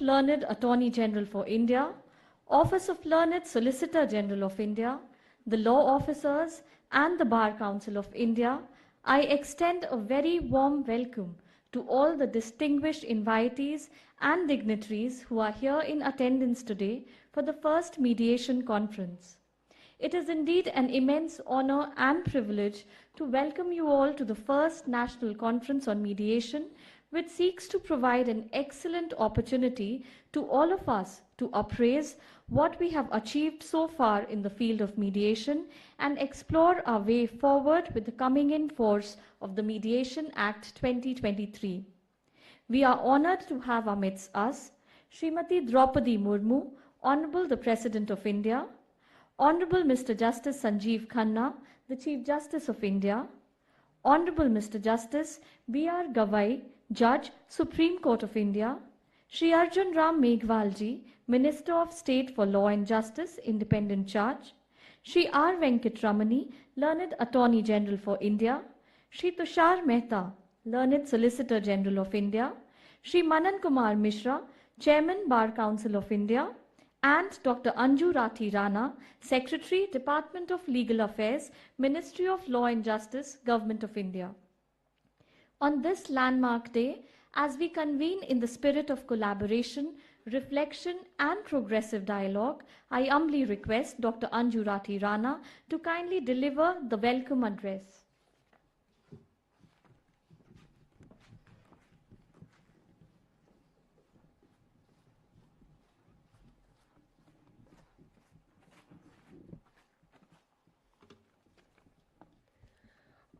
Learned Attorney General for India, Office of Learned Solicitor General of India, the law officers, and the Bar Council of India, I extend a very warm welcome to all the distinguished invitees and dignitaries who are here in attendance today for the first mediation conference. It is indeed an immense honor and privilege to welcome you all to the first National Conference on Mediation, which seeks to provide an excellent opportunity to all of us to appraise what we have achieved so far in the field of mediation and explore our way forward with the coming in force of the Mediation Act 2023. We are honored to have amidst us Srimati Draupadi Murmu, Honorable the President of India, Honorable Mr. Justice Sanjeev Khanna, the Chief Justice of India, Honorable Mr. Justice B.R. Gavai, Judge, Supreme Court of India, Shri Arjun Ram Meghwalji, Minister of State for Law and Justice, Independent Judge, Shri R. Venkatramani, Learned Attorney General for India, Shri Tushar Mehta, Learned Solicitor General of India, Shri Manan Kumar Mishra, Chairman, Bar Council of India, and Dr. Anju Rathi Rana, Secretary, Department of Legal Affairs, Ministry of Law and Justice, Government of India. On this landmark day, as we convene in the spirit of collaboration, reflection, and progressive dialogue, I humbly request Dr. Anju Rathi Rana to kindly deliver the welcome address.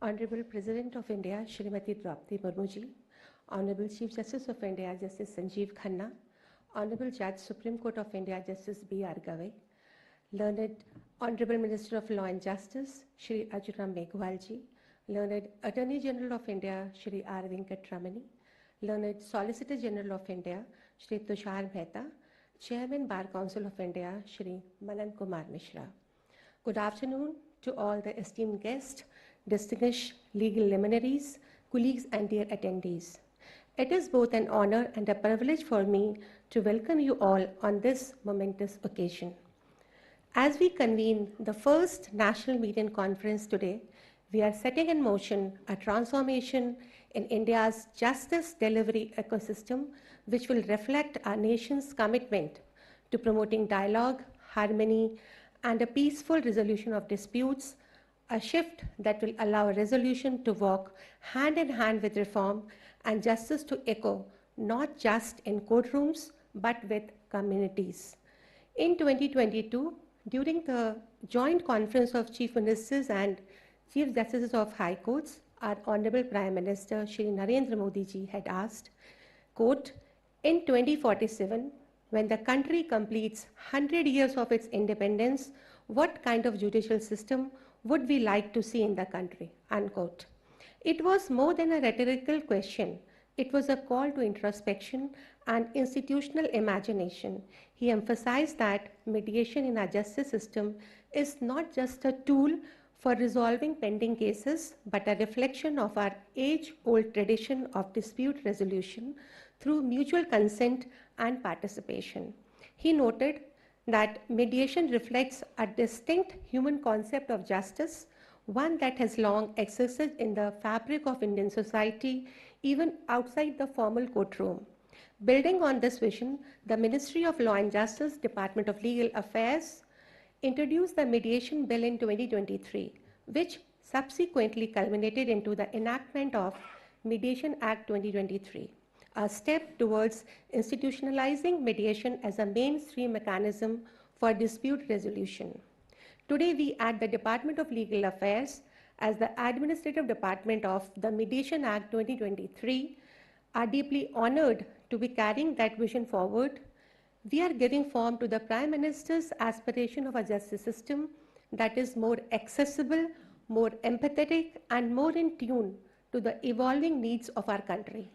Honorable President of India, Srimati Draupadi Murmu, Honorable Chief Justice of India, Justice Sanjeev Khanna, Honorable Judge, Supreme Court of India, Justice B.R. Gavai, Learned Honorable Minister of Law and Justice, Shri Arjun Ram Meghwalji, Learned Attorney General of India, Shri R. Venkatramani, Learned Solicitor General of India, Shri Tushar Mehta, Chairman, Bar Council of India, Shri Manan Kumar Mishra. Good afternoon to all the esteemed guests, distinguished legal luminaries, colleagues, and dear attendees. It is both an honor and a privilege for me to welcome you all on this momentous occasion. As we convene the first National Mediation Conference today, we are setting in motion a transformation in India's justice delivery ecosystem, which will reflect our nation's commitment to promoting dialogue, harmony, and a peaceful resolution of disputes, a shift that will allow resolution to walk hand in hand with reform and justice to echo not just in courtrooms but with communities. In 2022, during the joint conference of Chief Ministers and Chief Justices of High Courts, our Honorable Prime Minister Shri Narendra Modi ji had asked, quote, in 2047, when the country completes 100 years of its independence, what kind of judicial system would we like to see in the country, unquote. It was more than a rhetorical question. It was a call to introspection and institutional imagination. He emphasized that mediation in our justice system is not just a tool for resolving pending cases, but a reflection of our age-old tradition of dispute resolution through mutual consent and participation. He noted that mediation reflects a distinct human concept of justice, one that has long existed in the fabric of Indian society, even outside the formal courtroom. Building on this vision, the Ministry of Law and Justice, Department of Legal Affairs, introduced the Mediation Bill in 2023, which subsequently culminated into the enactment of Mediation Act 2023. A step towards institutionalizing mediation as a mainstream mechanism for dispute resolution. Today, we at the Department of Legal Affairs, as the administrative department of the Mediation Act 2023, are deeply honored to be carrying that vision forward. We are giving form to the Prime Minister's aspiration of a justice system that is more accessible, more empathetic, and more in tune to the evolving needs of our country.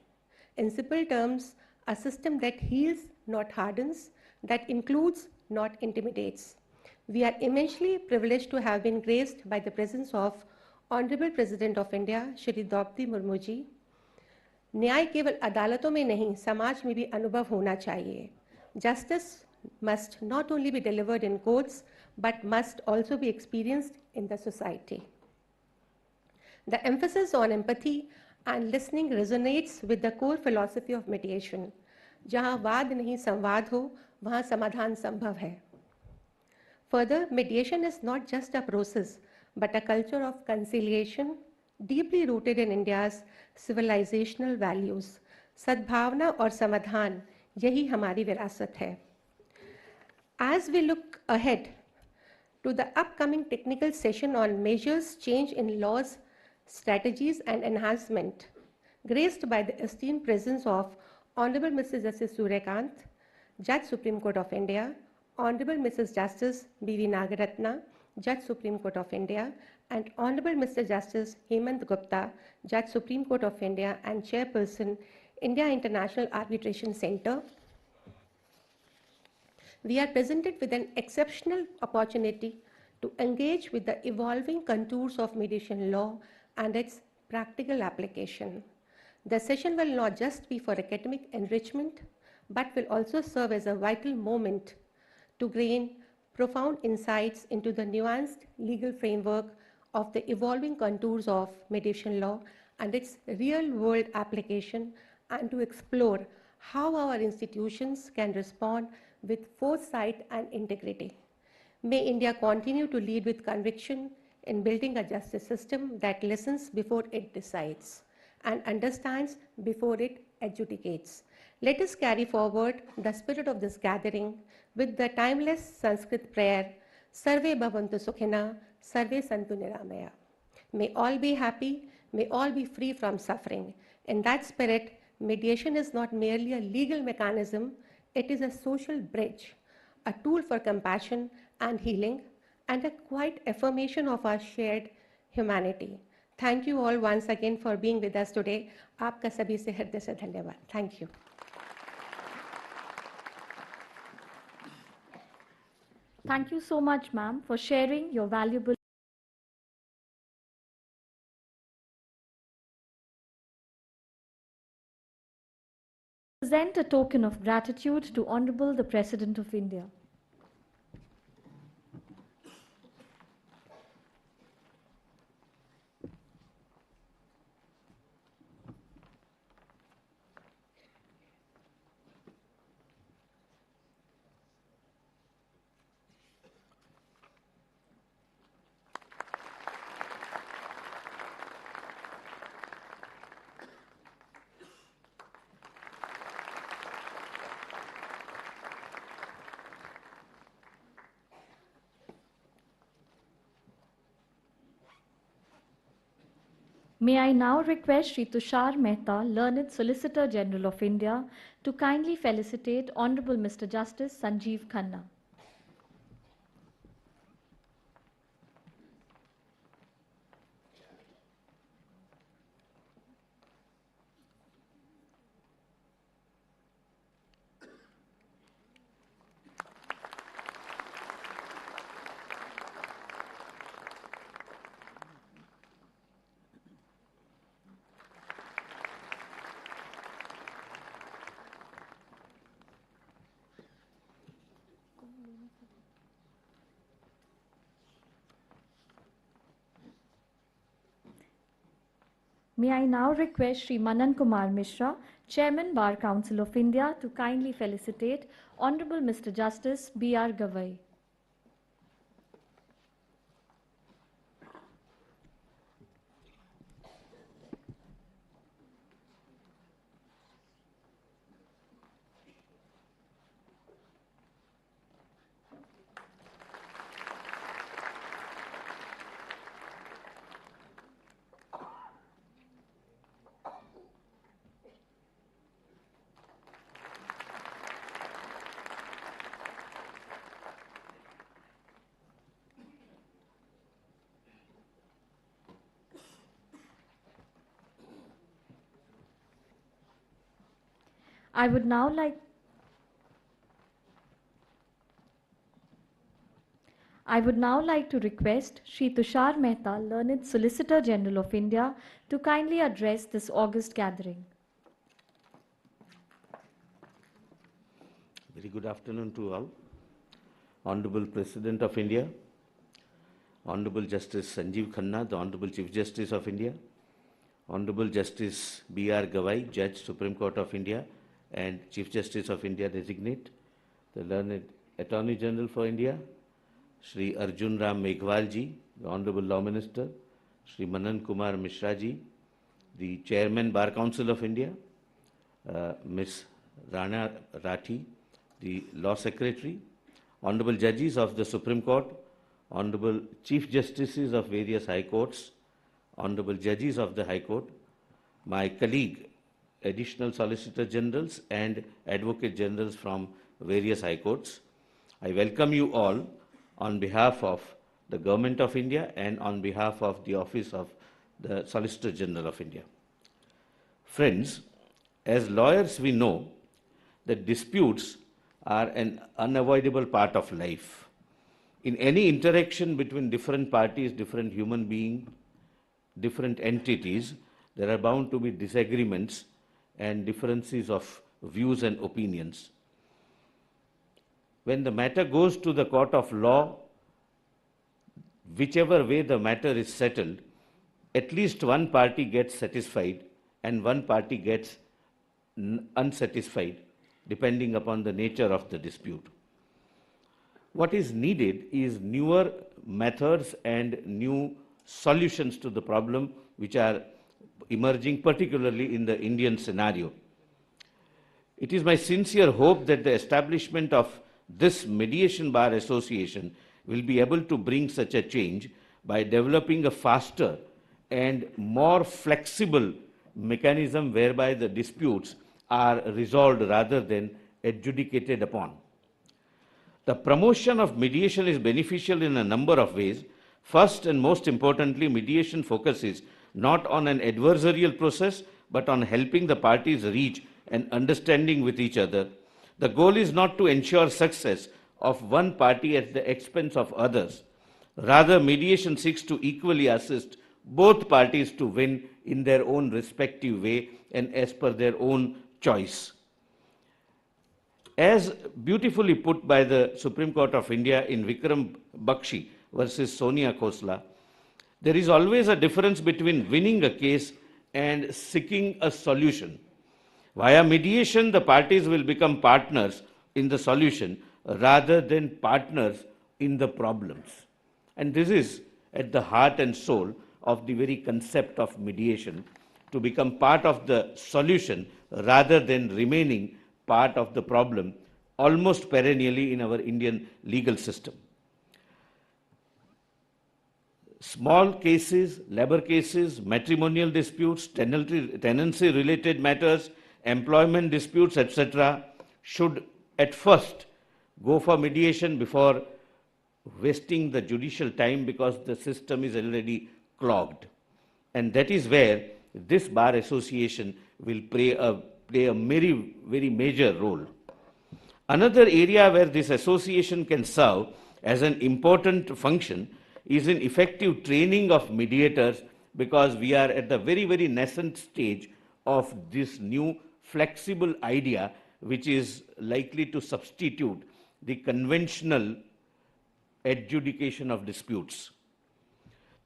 In simple terms, a system that heals, not hardens, that includes, not intimidates. We are immensely privileged to have been graced by the presence of Honorable President of India, Shri Draupadi Murmu ji. न्याय केवल अदालतों में नहीं, समाज में भी अनुभव होना चाहिए. Justice must not only be delivered in courts, but must also be experienced in the society. The emphasis on empathy and listening resonates with the core philosophy of mediation. जहाँ वाद नहीं संवाद हो, वहाँ समाधान संभव है. Further, mediation is not just a process, but a culture of conciliation deeply rooted in India's civilizational values. सद्भावना और समाधान यही हमारी विरासत है. As we look ahead to the upcoming technical session on measures change in laws, strategies and enhancement, graced by the esteemed presence of Honorable Mr. Justice Suryakant, Judge Supreme Court of India, Honorable Mrs. Justice B.V. Nagaratna, Judge Supreme Court of India, and Honorable Mr. Justice Hemant Gupta, Judge Supreme Court of India and Chairperson, India International Arbitration Center, we are presented with an exceptional opportunity to engage with the evolving contours of mediation law and its practical application. The session will not just be for academic enrichment, but will also serve as a vital moment to gain profound insights into the nuanced legal framework of the evolving contours of mediation law and its real-world application, and to explore how our institutions can respond with foresight and integrity. May India continue to lead with conviction in building a justice system that listens before it decides and understands before it adjudicates. Let us carry forward the spirit of this gathering with the timeless Sanskrit prayer, Sarve Bhavantu Sukhina, Sarve Santu Niramaya. May all be happy, may all be free from suffering. In that spirit, mediation is not merely a legal mechanism, it is a social bridge, a tool for compassion and healing, and a quiet affirmation of our shared humanity. Thank you all once again for being with us today. आपका सभी से हृदय से धन्यवाद. Thank you. Thank you so much, ma'am, for sharing your valuable present a token of gratitude to Honorable the President of India. May I now request Shri Tushar Mehta, Learned Solicitor General of India, to kindly felicitate Honorable Mr. Justice Sanjeev Khanna. May I now request Shri Manan Kumar Mishra, Chairman Bar Council of India, to kindly felicitate Honorable Mr. Justice B.R. Gavai. I would now like to request Shri Tushar Mehta, Learned Solicitor General of India, to kindly address this august gathering. Very good afternoon to all. Honorable President of India, Honorable Justice Sanjeev Khanna, the Honorable Chief Justice of India, Honorable Justice B.R. Gawai, Judge, Supreme Court of India and Chief Justice of India Designate, the learned Attorney General for India, Shri Arjun Ram Meghwal ji, the Honorable Law Minister, Shri Manan Kumar Mishra ji, the Chairman Bar Council of India, Ms. Rana Rathi, the Law Secretary, Honorable Judges of the Supreme Court, Honorable Chief Justices of various High Courts, Honorable Judges of the High Court, my colleague, Additional Solicitor Generals and Advocate Generals from various High Courts, I welcome you all on behalf of the Government of India and on behalf of the Office of the Solicitor General of India. Friends, as lawyers we know that disputes are an unavoidable part of life. In any interaction between different parties, different human beings, different entities, there are bound to be disagreements and differences of views and opinions. When the matter goes to the court of law, whichever way the matter is settled, at least one party gets satisfied and one party gets unsatisfied, depending upon the nature of the dispute. What is needed is newer methods and new solutions to the problem which are emerging, particularly in the Indian scenario. It is my sincere hope that the establishment of this Mediation Bar Association will be able to bring such a change by developing a faster and more flexible mechanism whereby the disputes are resolved rather than adjudicated upon. The promotion of mediation is beneficial in a number of ways. First and most importantly, mediation focuses not on an adversarial process, but on helping the parties reach an understanding with each other. The goal is not to ensure success of one party at the expense of others. Rather, mediation seeks to equally assist both parties to win in their own respective way and as per their own choice. As beautifully put by the Supreme Court of India in Vikram Bakshi versus Sonia Khosla, there is always a difference between winning a case and seeking a solution. Via mediation, the parties will become partners in the solution rather than partners in the problems. And this is at the heart and soul of the very concept of mediation, to become part of the solution rather than remaining part of the problem almost perennially in our Indian legal system. Small cases, labor cases, matrimonial disputes, tenancy-related matters, employment disputes, etc. should at first go for mediation before wasting the judicial time, because the system is already clogged. And that is where this Bar Association will play a very major role. Another area where this association can serve as an important function is in effective training of mediators, because we are at the very nascent stage of this new flexible idea which is likely to substitute the conventional adjudication of disputes.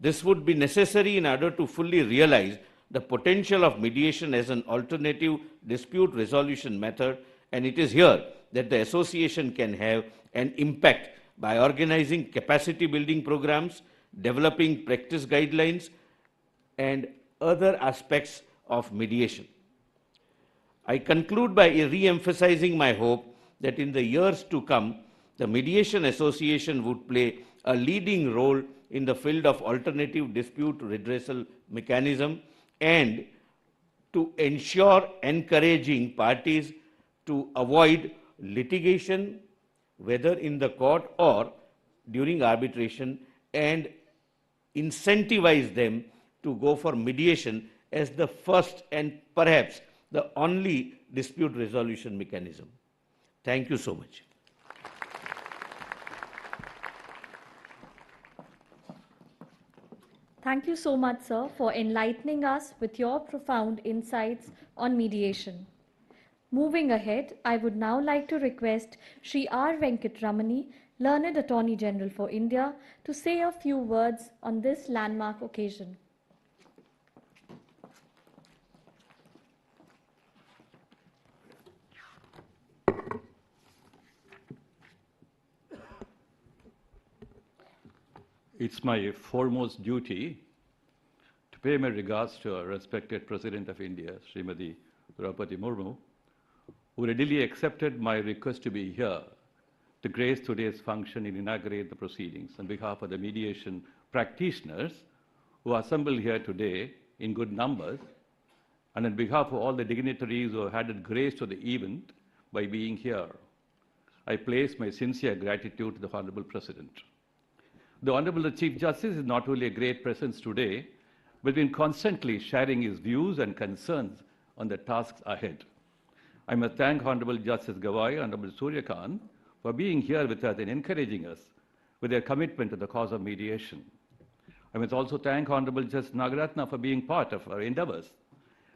This would be necessary in order to fully realize the potential of mediation as an alternative dispute resolution method, and it is here that the association can have an impact by organizing capacity building programs, developing practice guidelines, and other aspects of mediation. I conclude by re-emphasizing my hope that in the years to come, the Mediation Association would play a leading role in the field of alternative dispute redressal mechanism, and to ensure encouraging parties to avoid litigation, whether in the court or during arbitration, and incentivize them to go for mediation as the first and perhaps the only dispute resolution mechanism. Thank you so much. Thank you so much, sir, for enlightening us with your profound insights on mediation. Moving ahead, I would now like to request Shri R. Venkatramani, Learned Attorney General for India, to say a few words on this landmark occasion. It's my foremost duty to pay my regards to our respected President of India, Srimati Draupadi Murmu, who readily accepted my request to be here to grace today's function and inaugurate the proceedings on behalf of the mediation practitioners who assembled here today in good numbers, and on behalf of all the dignitaries who have added grace to the event by being here. I place my sincere gratitude to the Honorable President. The Honorable Chief Justice is not only a great presence today, but been constantly sharing his views and concerns on the tasks ahead. I must thank Honorable Justice Gawai and Honorable Surya Khan for being here with us and encouraging us with their commitment to the cause of mediation. I must also thank Honorable Justice Nagaratna for being part of our endeavors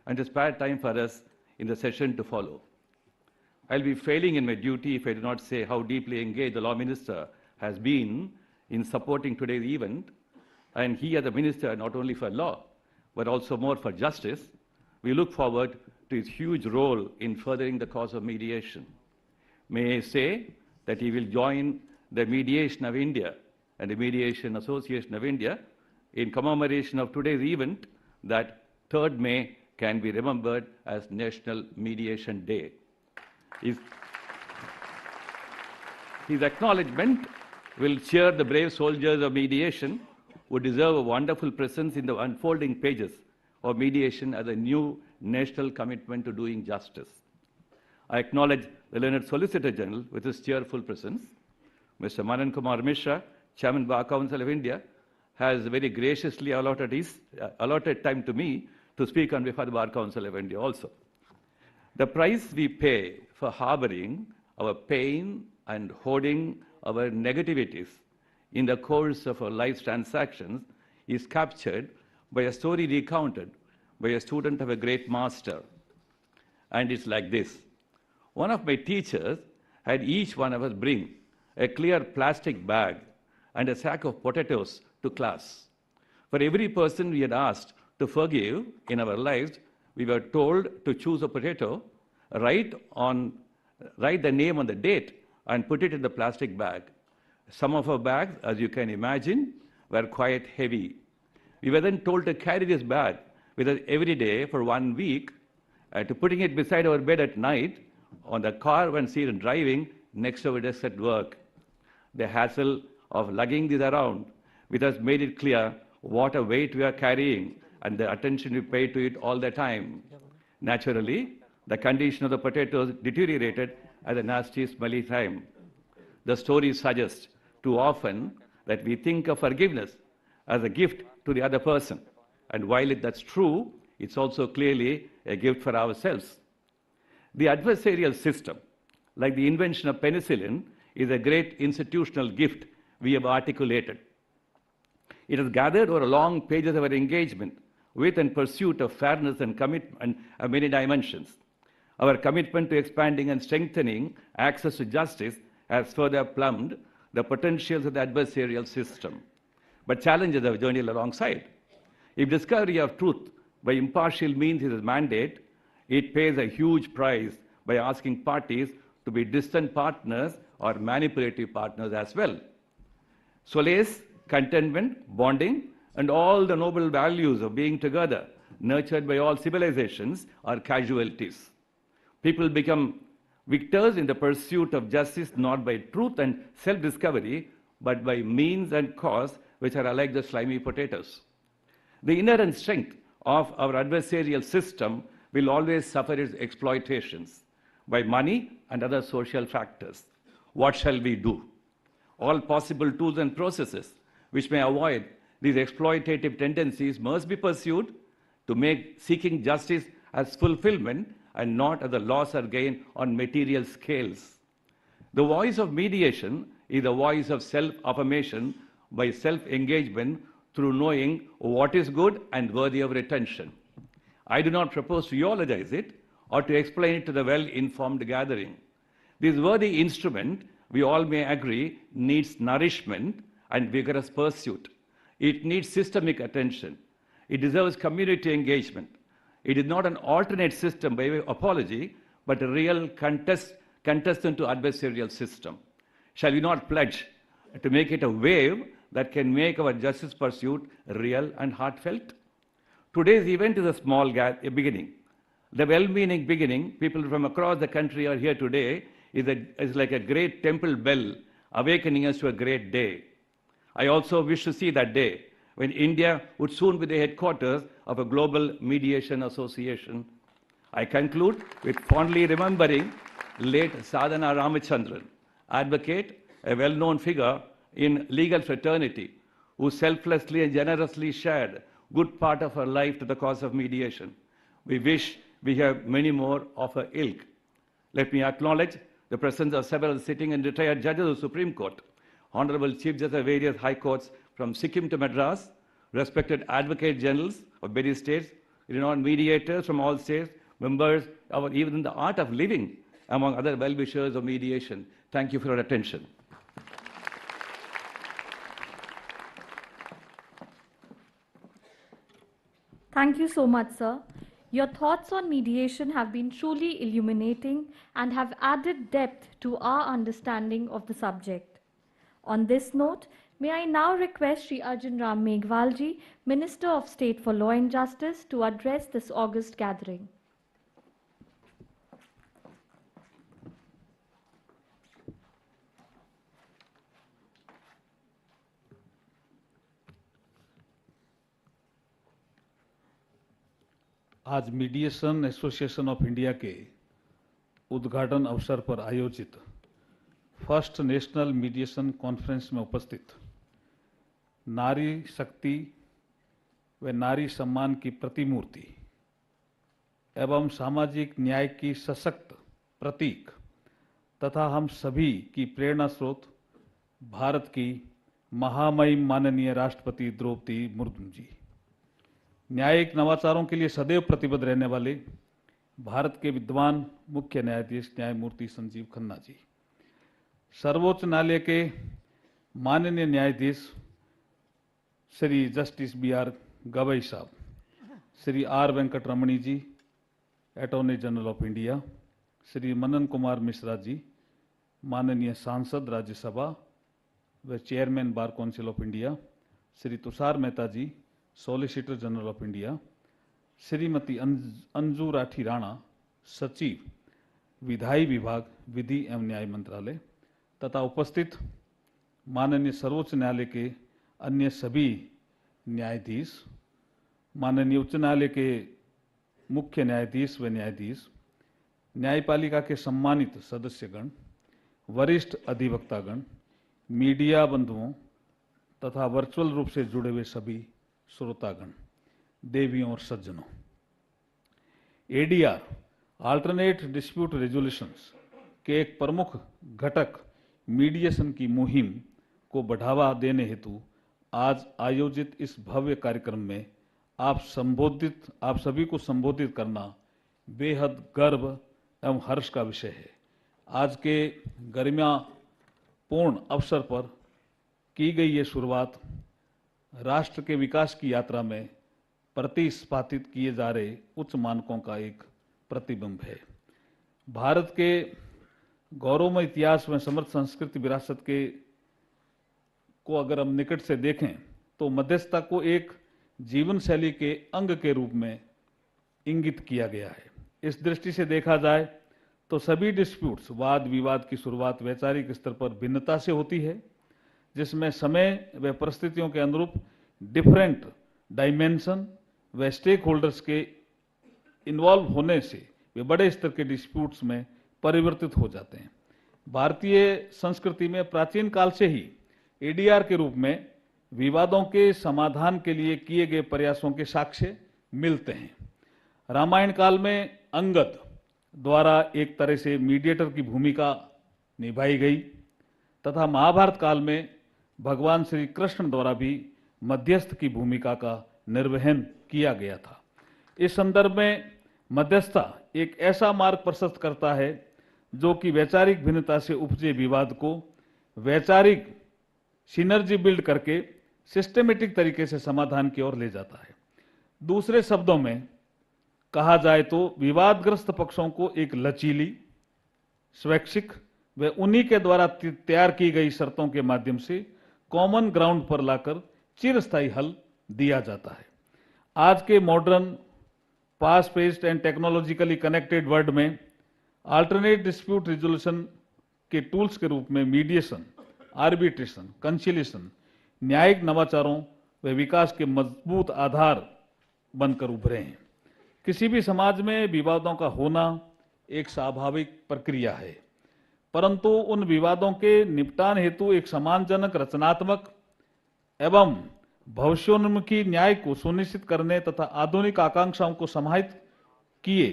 and to spare time for us in the session to follow. I'll be failing in my duty if I do not say how deeply engaged the Law Minister has been in supporting today's event, and he as a minister not only for law, but also more for justice. We look forward to his huge role in furthering the cause of mediation. May I say that he will join the Mediation of India and the Mediation Association of India in commemoration of today's event, that 3rd May can be remembered as National Mediation Day. His acknowledgement will cheer the brave soldiers of mediation who deserve a wonderful presence in the unfolding pages of mediation as a new national commitment to doing justice. I acknowledge the learned Solicitor General with his cheerful presence. Mr. Manan Kumar Mishra, Chairman Bar Council of India, has very graciously allotted time to me to speak on behalf of the Bar Council of India also. The price we pay for harboring our pain and hoarding our negativities in the course of our life's transactions is captured by a story recounted by a student of a great master. And it's like this. One of my teachers had each one of us bring a clear plastic bag and a sack of potatoes to class. For every person we had asked to forgive in our lives, we were told to choose a potato, write the name on the date, and put it in the plastic bag. Some of our bags, as you can imagine, were quite heavy. We were then told to carry this bag with us every day for 1 week, to putting it beside our bed at night, on the car when seen driving, next to our desk at work. The hassle of lugging this around with us made it clear what a weight we are carrying and the attention we pay to it all the time. Naturally, the condition of the potatoes deteriorated at the nasty, smelly time. The story suggests too often that we think of forgiveness as a gift to the other person. And while that's true, it's also clearly a gift for ourselves. The adversarial system, like the invention of penicillin, is a great institutional gift we have articulated. It has gathered over long pages of our engagement with and pursuit of fairness and commitment of many dimensions. Our commitment to expanding and strengthening access to justice has further plumbed the potentials of the adversarial system. But challenges have journeyed alongside. If discovery of truth by impartial means is a mandate, it pays a huge price by asking parties to be distant partners or manipulative partners as well. Solace, contentment, bonding, and all the noble values of being together, nurtured by all civilizations, are casualties. People become victors in the pursuit of justice not by truth and self-discovery, but by means and cause which are like the slimy potatoes. The inherent strength of our adversarial system will always suffer its exploitations by money and other social factors. What shall we do? All possible tools and processes which may avoid these exploitative tendencies must be pursued to make seeking justice as fulfillment and not as a loss or gain on material scales. The voice of mediation is the voice of self-affirmation by self-engagement through knowing what is good and worthy of retention. I do not propose to eulogize it or to explain it to the well-informed gathering. This worthy instrument, we all may agree, needs nourishment and vigorous pursuit. It needs systemic attention. It deserves community engagement. It is not an alternate system by way of apology, but a real contestant to adversarial system. Shall we not pledge to make it a wave that can make our justice pursuit real and heartfelt? Today's event is a small beginning. The well-meaning beginning, people from across the country are here today, is like a great temple bell awakening us to a great day. I also wish to see that day when India would soon be the headquarters of a global mediation association. I conclude with fondly remembering late Sadhana Ramachandran, advocate, a well-known figure in legal fraternity, who selflessly and generously shared good part of her life to the cause of mediation. We wish we have many more of her ilk. Let me acknowledge the presence of several sitting and retired judges of the Supreme Court, Honorable Chief Justice of various high courts from Sikkim to Madras, respected advocate generals of various states, renowned mediators from all states, members of even the art of living, among other well-wishers of mediation. Thank you for your attention. Thank you so much, sir. Your thoughts on mediation have been truly illuminating and have added depth to our understanding of the subject. On this note, may I now request Sri Arjun Ram Meghwalji, Minister of State for Law and Justice, to address this august gathering. आज mediation association of India के उद्घाटन अवसर पर आयोजित first national mediation conference में उपस्थित नारी शक्ति व नारी सम्मान की प्रतिमूर्ति एवं सामाजिक न्याय की सशक्त प्रतीक तथा हम सभी की प्रेरणा स्रोत भारत की महामहिम माननीय राष्ट्रपति द्रौपदी मुर्मू जी, न्यायिक नवाचारों के लिए सदैव प्रतिबद्ध रहने वाले भारत के विद्वान मुख्य न्यायाधीश न्यायमूर्ति संजीव खन्ना जी, सर्वोच्च न्यायालय के माननीय न्यायाधीश श्री जस्टिस बी.आर. गवई साहब, Shri R. Venkataramani ji, attorney general of India, Shri Manan Kumar Mishra ji, माननीय सांसद राज्यसभा व chairman bar council of India, Shri Tushar Mehta ji, solicitor general of India, Shrimati Anju Rathi Rana, सचिव विधायी विभाग विधि एवं न्याय मंत्रालय, तथा उपस्थित माननीय सर्वोच्च न्यायालय के अन्य सभी न्यायाधीश, माननीय उच्च न्यायालय के मुख्य न्यायाधीश व न्यायाधीश, न्यायपालिका के सम्मानित सदस्यगण, वरिष्ठ अधिवक्तागण, मीडिया बंधुओं तथा वर्चुअल रूप से जुड़े हुए सभी श्रोतागण, देवियों और सज्जनों, एडीआर अल्टरनेट डिस्प्यूट रेजोल्यूशंस के एक प्रमुख घटक मीडिएशन की मुहिम को बढ़ावा देने हेतु आज आयोजित इस भव्य कार्यक्रम में आप सभी को संबोधित करना बेहद गर्व एवं हर्ष का विषय है। आज के गरिमापूर्ण अवसर पर की गई ये शुरुआत राष्ट्र के विकास की यात्रा में प्रतिस्पादित किए जा रहे उच्च मानकों का एक प्रतिबिंब है। भारत के गौरवमय इतिहास में समृद्ध संस्कृति विरासत को अगर हम निकट से देखें तो मध्यस्थता को एक जीवन शैली के अंग के रूप में इंगित किया गया है। इस दृष्टि से देखा जाए तो सभी डिस्प्यूट्स, वाद विवाद की शुरुआत वैचारिक स्तर पर भिन्नता से होती है, जिसमें समय व परिस्थितियों के अनुरूप डिफरेंट डायमेंशन व स्टेक होल्डर्स के इन्वॉल्व होने से वे बड़े स्तर के डिस्प्यूट्स में परिवर्तित हो जाते हैं। भारतीय संस्कृति में प्राचीन काल से ही एडीआर के रूप में विवादों के समाधान के लिए किए गए प्रयासों के साक्ष्य मिलते हैं। रामायण काल में अंगद द्वारा एक तरह से मीडिएटर की भूमिका निभाई गई तथा महाभारत काल में भगवान श्री कृष्ण द्वारा भी मध्यस्थ की भूमिका का निर्वहन किया गया था। इस संदर्भ में मध्यस्थता एक ऐसा मार्ग प्रशस्त करता है जो कि वैचारिक भिन्नता से उपजे विवाद को वैचारिक सिनर्जी बिल्ड करके सिस्टमेटिक तरीके से समाधान की ओर ले जाता है। दूसरे शब्दों में कहा जाए तो विवादग्रस्त पक्षों को एक लचीली, स्वैच्छिक व उन्हीं के द्वारा तैयार की गई शर्तों के माध्यम से कॉमन ग्राउंड पर लाकर चिरस्थायी हल दिया जाता है। आज के modern, fast paced and technologically connected world में अल्टरनेट डिस्प्यूट रिजोल्यूशन के टूल्स के रूप में मीडिएशन, आर्बिट्रेशन, कंसिलिएशन न्यायिक नवाचारों व विकास के मजबूत आधार बनकर उभरे हैं। किसी भी समाज में विवादों का होना एक स्वाभाविक प्रक्रिया है, परंतु उन विवादों के निपटान हेतु एक सम्मानजनक, रचनात्मक एवं भविष्योन्मुखी न्याय को सुनिश्चित करने तथा आधुनिक आकांक्षाओं को समाहित किए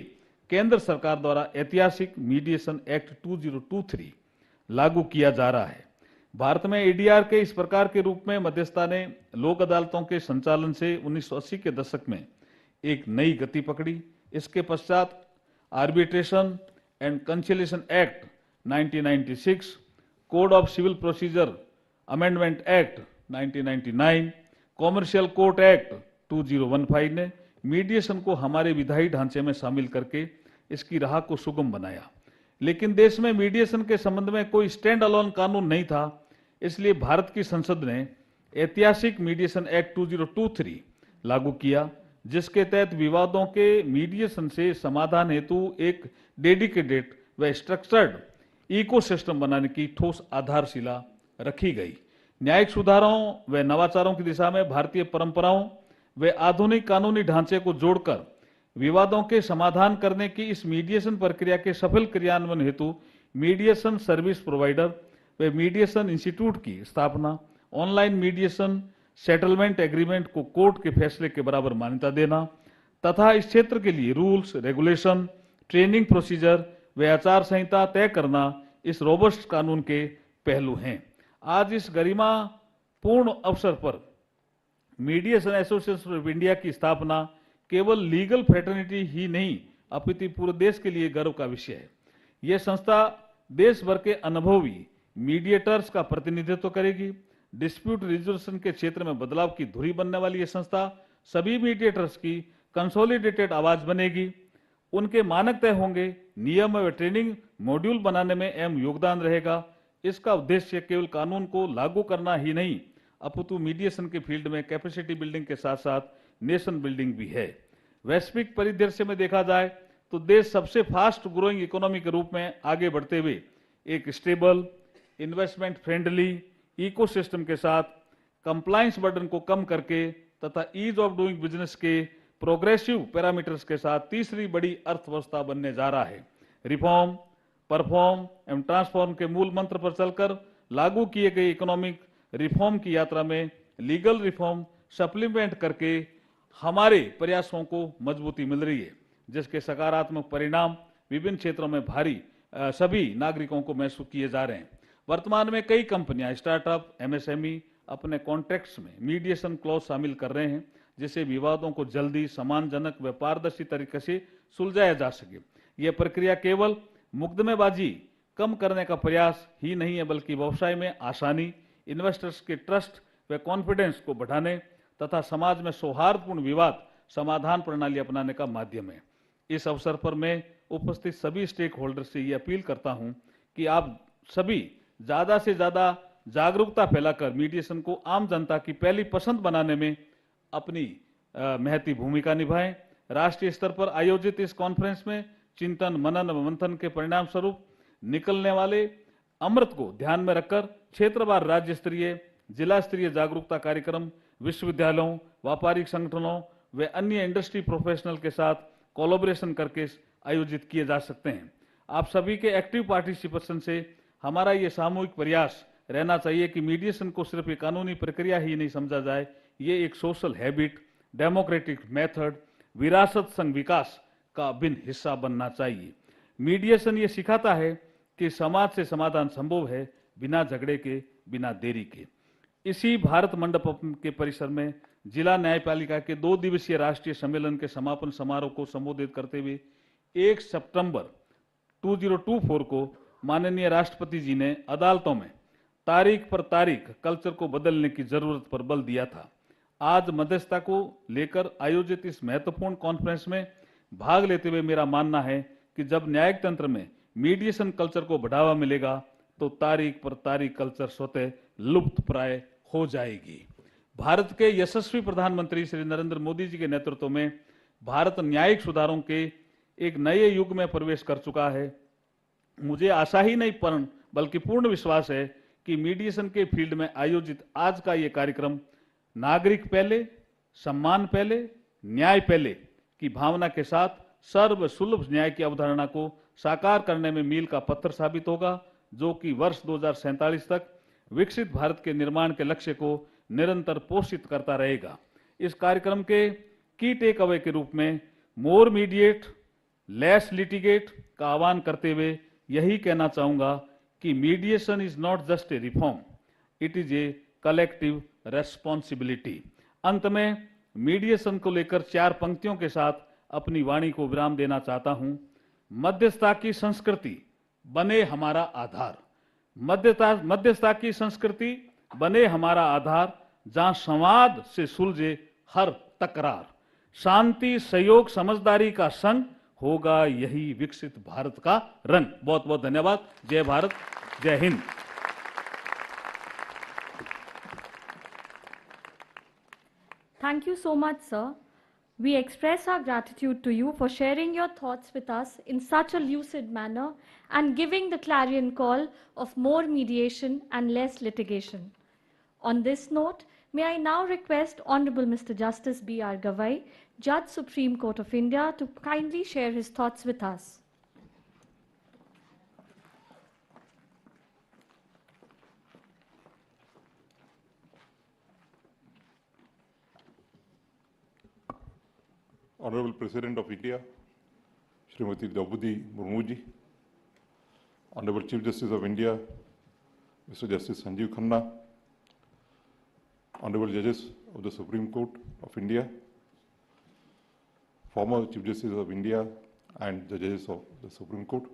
केंद्र सरकार द्वारा ऐतिहासिक मीडिएशन एक्ट 2023 लागू किया जा रहा है। भारत में एडीआर के इस प्रकार के रूप में मध्यस्थता ने लोक अदालतों के संचालन से 1980 के दशक में एक नई गति पकड़ी। इसके पश्चात arbitration and conciliation act 1996, code of civil procedure amendment act 1999, commercial court act 2015 ने मीडिएशन को हमारे विधायी ढांचे में शामिल करके इसकी राह को सुगम बनाया। लेकिन देश में मीडिएशन के संबंध में कोई स्टैंड अलोन कानून नहीं था, इसलिए भारत की संसद ने ऐतिहासिक मीडिएशन एक्ट 2023 लागू किया, जिसके तहत विवादों के मीडिएशन से समाधान हेतु एक डेडिकेटेड व स्ट्रक्चर्ड इकोसिस्टम बनाने की ठोस आधारशिला रखी गई। न्यायिक सुधारों व नवाचारों की दिशा में भारतीय परंपराओं व आधुनिक कानूनी ढांचे को जोड़कर विवादों के समाधान करने की इस मीडिएशन प्रक्रिया के सफल क्रियान्वयन हेतु मीडिएशन सर्विस प्रोवाइडर व मीडिएशन इंस्टीट्यूट की स्थापना, ऑनलाइन मीडिएशन सेटलमेंट एग्रीमेंट को कोर्ट के फैसले के बराबर मान्यता देना तथा इस क्षेत्र के लिए रूल्स, रेगुलेशन, ट्रेनिंग प्रोसीजर व आचार संहिता तय करना इस रोबस्ट कानून के पहलू हैं। आज इस गरिमापूर्ण अवसर पर मीडिएशन एसोसिएशन ऑफ इंडिया की स्थापना केवल लीगल फ्रेटर्निटी ही नहीं अपितु पूरे देश के लिए गर्व का विषय है। यह संस्था देश भर के अनुभवी मीडिएटर्स का प्रतिनिधित्व करेगी। डिस्प्यूट रिजोल्यूशन के क्षेत्र में बदलाव की धुरी बनने वाली यह संस्था सभी मीडिएटर्स की कंसोलिडेटेड आवाज बनेगी। उनके मानक तय होंगे, नियम व ट्रेनिंग मॉड्यूल बनाने में अहम योगदान रहेगा। इसका उद्देश्य केवल कानून को लागू करना ही नहीं अपितु मीडिएशन के फील्ड में कैपेसिटी बिल्डिंग के साथ साथ नेशन बिल्डिंग भी है। वैश्विक परिदृश्य में देखा जाए तो देश सबसे फास्ट ग्रोइंग इकोनॉमी के रूप में आगे बढ़ते हुए एक स्टेबल, इन्वेस्टमेंट फ्रेंडली इकोसिस्टम के साथ कंप्लायंस बर्डन को कम करके तथा ईज ऑफ डूइंग बिजनेस के प्रोग्रेसिव पैरामीटर्स के साथ तीसरी बड़ी अर्थव्यवस्था बनने जा रहा है। रिफॉर्म, परफॉर्म एवं ट्रांसफॉर्म के मूल मंत्र पर चलकर लागू किए गए इकोनॉमिक रिफॉर्म की यात्रा में लीगल रिफॉर्म सप्लीमेंट करके हमारे प्रयासों को मजबूती मिल रही है, जिसके सकारात्मक परिणाम विभिन्न क्षेत्रों में सभी नागरिकों को महसूस किए जा रहे हैं। वर्तमान में कई कंपनियां, स्टार्टअप, एमएसएमई अपने कॉन्ट्रैक्ट्स में मीडिएशन क्लॉज शामिल कर रहे हैं, जिससे विवादों को जल्दी, सम्मानजनक व पारदर्शी तरीके से सुलझाया जा सके। यह प्रक्रिया केवल मुकदमेबाजी कम करने का प्रयास ही नहीं है, बल्कि व्यवसाय में आसानी, इन्वेस्टर्स के ट्रस्ट व कॉन्फिडेंस को बढ़ाने तथा समाज में सौहार्दपूर्ण विवाद समाधान प्रणाली अपनाने का माध्यम है। इस अवसर पर मैं उपस्थित सभी स्टेक होल्डर से ये अपील करता हूं कि आप सभी ज्यादा से ज्यादा जागरूकता फैलाकर मीडिएशन को आम जनता की पहली पसंद बनाने में अपनी महती भूमिका निभाएं। राष्ट्रीय स्तर पर आयोजित इस कॉन्फ्रेंस में चिंतन, मनन व मंथन के परिणाम स्वरूप निकलने वाले अमृत को ध्यान में रखकर क्षेत्रवार, राज्य स्तरीय, जिला स्तरीय जागरूकता कार्यक्रम विश्वविद्यालयों, व्यापारिक संगठनों व अन्य इंडस्ट्री प्रोफेशनल के साथ कोलैबोरेशन करके आयोजित किए जा सकते हैं। आप सभी के एक्टिव पार्टिसिपेशन से हमारा ये सामूहिक प्रयास रहना चाहिए कि मीडिएशन को सिर्फ एक कानूनी प्रक्रिया ही नहीं समझा जाए, ये एक सोशल हैबिट, डेमोक्रेटिक मेथड, विरासत संग विकास का अभिन्न हिस्सा बनना चाहिए। मीडिएशन ये सिखाता है कि समाज से समाधान संभव है, बिना झगड़े के, बिना देरी के। इसी भारत मंडपम के परिसर में जिला न्यायपालिका के 2 दिवसीय राष्ट्रीय सम्मेलन के समापन समारोह को संबोधित करते हुए 1 सितंबर 2024 को माननीय राष्ट्रपति जी ने अदालतों में तारीख पर तारीख कल्चर को बदलने की जरूरत पर बल दिया था। आज मध्यस्थता को लेकर आयोजित इस महत्वपूर्ण कॉन्फ्रेंस में भाग लेते हुए मेरा मानना है कि जब न्यायिक तंत्र में मीडिएशन कल्चर को बढ़ावा मिलेगा तो तारीख पर तारीख कल्चर स्वतः लुप्त प्राय हो जाएगी। भारत के यशस्वी प्रधानमंत्री श्री नरेंद्र मोदी जी के नेतृत्व में भारत न्यायिक सुधारों के एक नए युग में प्रवेश कर चुका है। मुझे आशा ही नहीं बल्कि पूर्ण विश्वास है कि मीडिएशन के फील्ड में आयोजित आज का ये कार्यक्रम नागरिक पहले, सम्मान पहले, न्याय पहले की भावना के साथ सर्व सुलभ न्याय की अवधारणा को साकार करने में मील का पत्थर साबित होगा, जो कि वर्ष 2047 तक विकसित भारत के निर्माण के लक्ष्य को निरंतर पोषित करता रहेगा। इस कार्यक्रम के की टेक अवे के रूप में मोर मीडिएट, लेस लिटिगेट का आह्वान करते हुए यही कहना चाहूंगा कि mediation is not just a reform, it is a collective responsibility. अंत में मीडिएशन को लेकर 4 पंक्तियों के साथ अपनी वाणी को विराम देना चाहता हूं। मध्यस्थता की संस्कृति बने हमारा आधार, मध्यस्थता की संस्कृति बने हमारा आधार, जहां संवाद से सुलझे हर तकरार, शांति, सहयोग, समझदारी का संग होगा यही विकसित भारत का रंग। बहुत बहुत धन्यवाद। जय भारत, जय Hind. Thank you so much, sir. We express our gratitude to you for sharing your thoughts with us in such a lucid manner and giving the clarion call of more mediation and less litigation. On this note, may I now request Honorable Mr. Justice B.R. Gavai, Judge Supreme Court of India, to kindly share his thoughts with us. Honorable President of India, Srimati Draupadi Murmu ji, Honorable Chief Justice of India, Mr. Justice Sanjeev Khanna, Honorable Judges of the Supreme Court of India, former Chief Justices of India and the Judges of the Supreme Court,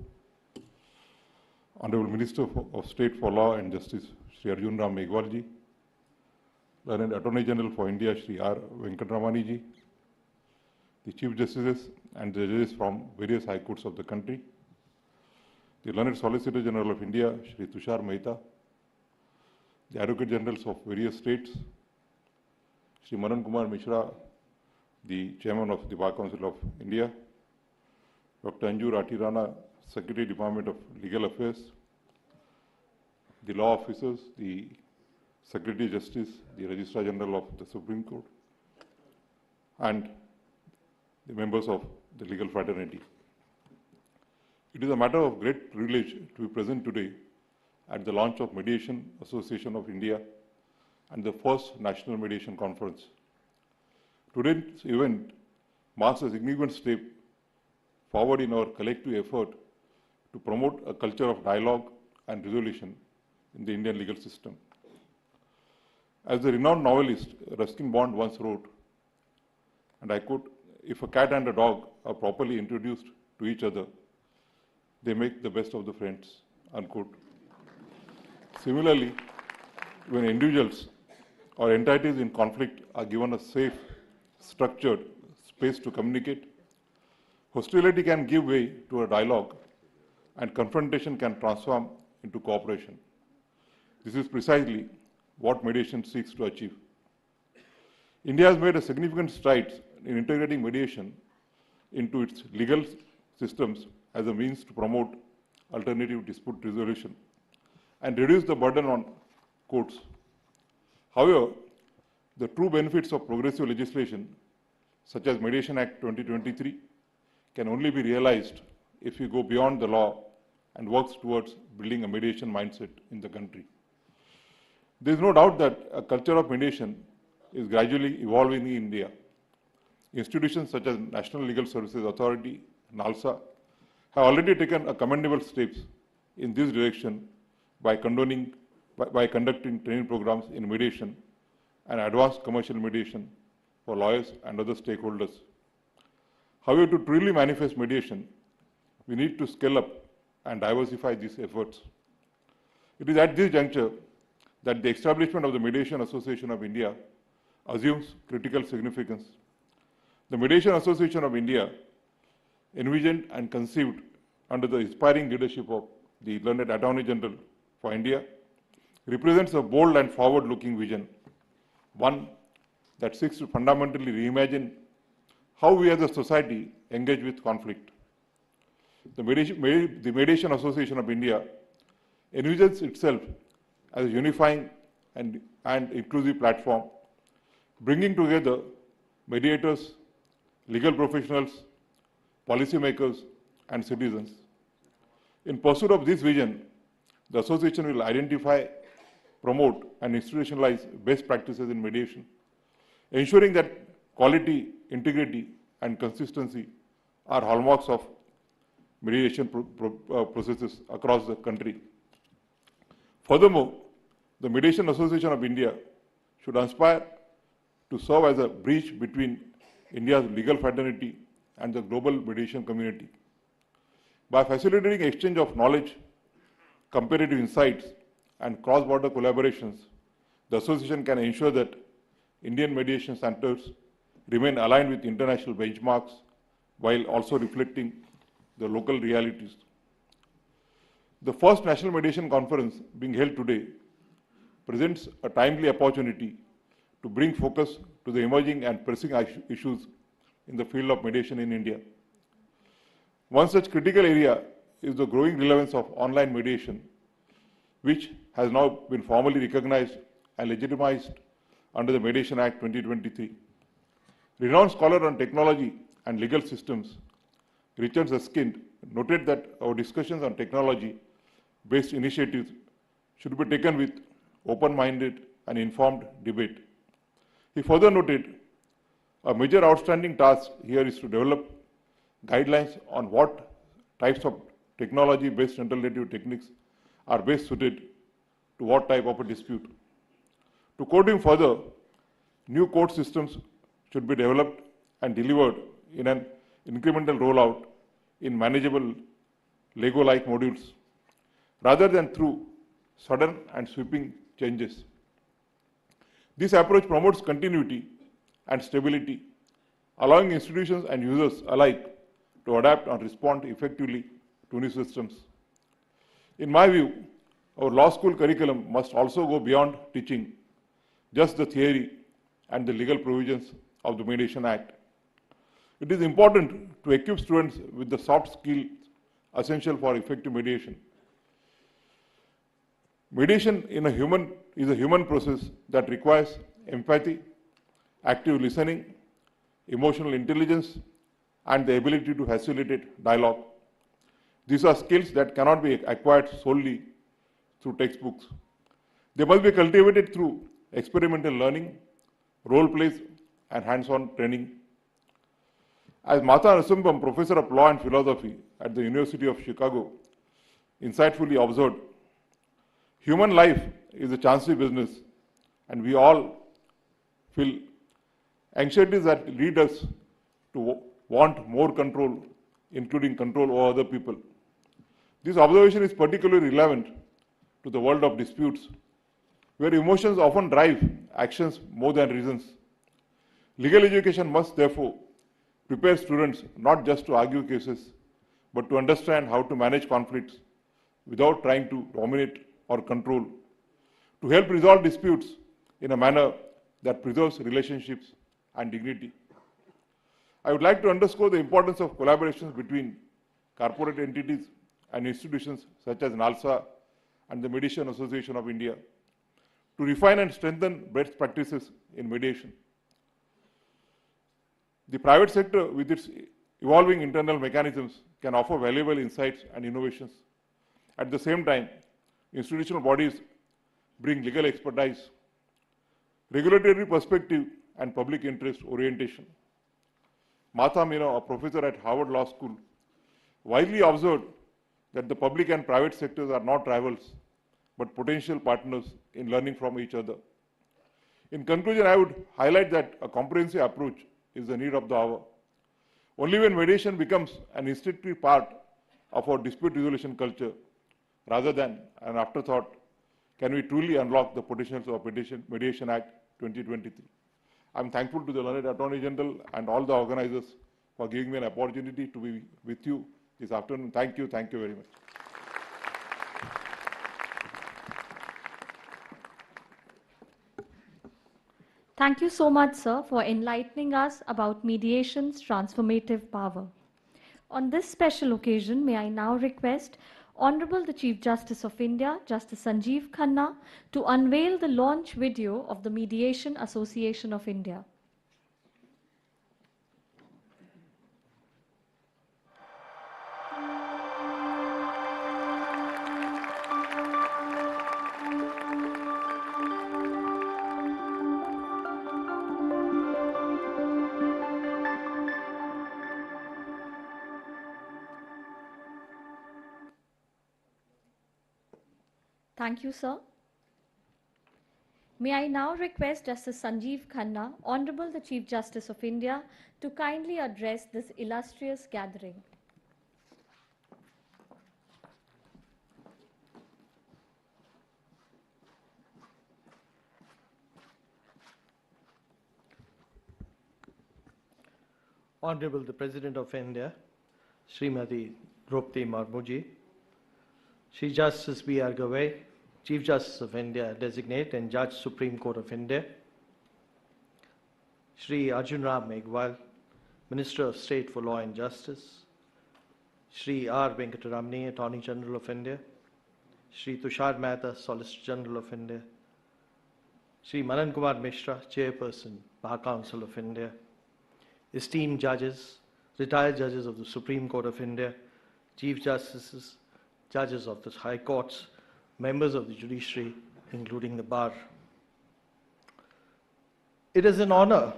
Honorable Minister of State for Law and Justice, Shri Arjun Ram Meghwal ji, Learned Attorney General for India, Shri R. Venkatramani ji, the Chief Justices and the judges from various high courts of the country, the Learned Solicitor General of India, Shri Tushar Mehta, the Advocate Generals of various states, Shri Manan Kumar Mishra, the Chairman of the Bar Council of India, Dr. Anju Ratirana, Secretary, Department of Legal Affairs, the law officers, the Secretary of Justice, the Registrar General of the Supreme Court, and the members of the legal fraternity. It is a matter of great privilege to be present today at the launch of Mediation Association of India and the first National Mediation Conference. Today's event marks a significant step forward in our collective effort to promote a culture of dialogue and resolution in the Indian legal system. As the renowned novelist Ruskin Bond once wrote, and I quote, "If a cat and a dog are properly introduced to each other, they make the best of the friends," unquote. Similarly, when individuals or entities in conflict are given a safe, structured space to communicate, hostility can give way to a dialogue and confrontation can transform into cooperation. This is precisely what mediation seeks to achieve. India has made a significant strides in integrating mediation into its legal systems as a means to promote alternative dispute resolution and reduce the burden on courts. However, the true benefits of progressive legislation, such as Mediation Act 2023, can only be realized if we go beyond the law and works towards building a mediation mindset in the country. There is no doubt that a culture of mediation is gradually evolving in India. Institutions such as National Legal Services Authority, NALSA, have already taken a commendable steps in this direction by conducting training programs in mediation and advanced commercial mediation for lawyers and other stakeholders. However, to truly manifest mediation, we need to scale up and diversify these efforts. It is at this juncture that the establishment of the Mediation Association of India assumes critical significance. The Mediation Association of India, envisioned and conceived under the inspiring leadership of the learned Attorney General for India, represents a bold and forward-looking vision, one that seeks to fundamentally reimagine how we as a society engage with conflict. The Mediation Association of India envisions itself as a unifying and inclusive platform, bringing together mediators, legal professionals, policymakers, and citizens. In pursuit of this vision, the association will identify, promote, and institutionalize best practices in mediation, ensuring that quality, integrity, and consistency are hallmarks of mediation processes across the country. Furthermore, the Mediation Association of India should aspire to serve as a bridge between India's legal fraternity and the global mediation community. By facilitating exchange of knowledge, comparative insights, and cross-border collaborations, the association can ensure that Indian mediation centers remain aligned with international benchmarks while also reflecting the local realities. The first National Mediation Conference being held today presents a timely opportunity to bring focus to the emerging and pressing issues in the field of mediation in India. One such critical area is the growing relevance of online mediation, which has now been formally recognized and legitimized under the Mediation Act 2023. Renowned scholar on technology and legal systems, Richard Susskind, noted that our discussions on technology-based initiatives should be taken with open-minded and informed debate. He further noted, a major outstanding task here is to develop guidelines on what types of technology-based interrelative techniques are best suited to what type of a dispute. To quote him further, new court systems should be developed and delivered in an incremental rollout in manageable Lego-like modules, rather than through sudden and sweeping changes. This approach promotes continuity and stability, allowing institutions and users alike to adapt and respond effectively to new systems. In my view, our law school curriculum must also go beyond teaching just the theory and the legal provisions of the Mediation Act. It is important to equip students with the soft skills essential for effective mediation. Mediation is a human process that requires empathy, active listening, emotional intelligence, and the ability to facilitate dialogue. These are skills that cannot be acquired solely through textbooks. They must be cultivated through experimental learning, role plays, and hands-on training. As Mata Nrsimbam, professor of law and philosophy at the University of Chicago, insightfully observed, human life is a chancy business, and we all feel anxieties that lead us to want more control, including control over other people. This observation is particularly relevant to the world of disputes, where emotions often drive actions more than reasons. Legal education must therefore prepare students not just to argue cases, but to understand how to manage conflicts without trying to dominate or control, to help resolve disputes in a manner that preserves relationships and dignity. I would like to underscore the importance of collaborations between corporate entities and institutions such as NALSA and the Mediation Association of India to refine and strengthen best practices in mediation. The private sector, with its evolving internal mechanisms, can offer valuable insights and innovations. At the same time, institutional bodies bring legal expertise, regulatory perspective, and public interest orientation. Mata Meena, a professor at Harvard Law School, widely observed that the public and private sectors are not rivals, but potential partners in learning from each other. In conclusion, I would highlight that a comprehensive approach is the need of the hour. Only when mediation becomes an instinctive part of our dispute resolution culture rather than an afterthought can we truly unlock the potentials of Mediation Act 2023. I'm thankful to the Learned Attorney General and all the organizers for giving me an opportunity to be with you this afternoon. Thank you very much. Thank you so much, sir, for enlightening us about mediation's transformative power. On this special occasion, may I now request Honorable the Chief Justice of India, Justice Sanjeev Khanna, to unveil the launch video of the Mediation Association of India. Thank you, sir. May I now request Justice Sanjeev Khanna, Honorable the Chief Justice of India, to kindly address this illustrious gathering. Honorable the President of India, Srimati Draupadi Murmu ji, Shri Justice B.R. Gavai, Chief Justice of India Designate and Judge Supreme Court of India, Shri Arjun Ram Meghwal, Minister of State for Law and Justice, Shri R. Venkataramani, Attorney General of India, Shri Tushar Mehta, Solicitor General of India, Shri Manan Kumar Mishra, Chairperson, Bar Council of India, esteemed judges, retired judges of the Supreme Court of India, Chief Justices, judges of the High Courts, members of the judiciary, including the bar. It is an honor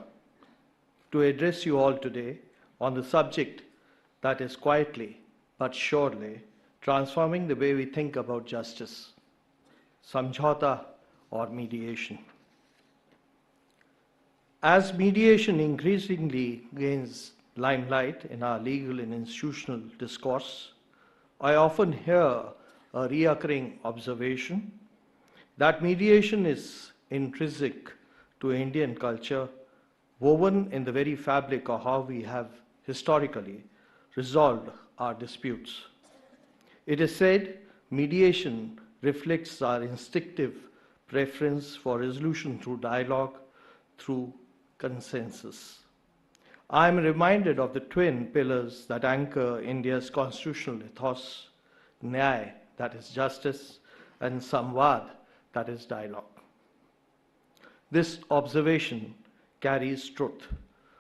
to address you all today on the subject that is quietly but surely transforming the way we think about justice, samjhauta or mediation. As mediation increasingly gains limelight in our legal and institutional discourse, I often hear a recurring observation that mediation is intrinsic to Indian culture, woven in the very fabric of how we have historically resolved our disputes. It is said mediation reflects our instinctive preference for resolution through dialogue, through consensus. I am reminded of the twin pillars that anchor India's constitutional ethos, Nyaya, that is justice, and Samvad, that is dialogue. This observation carries truth.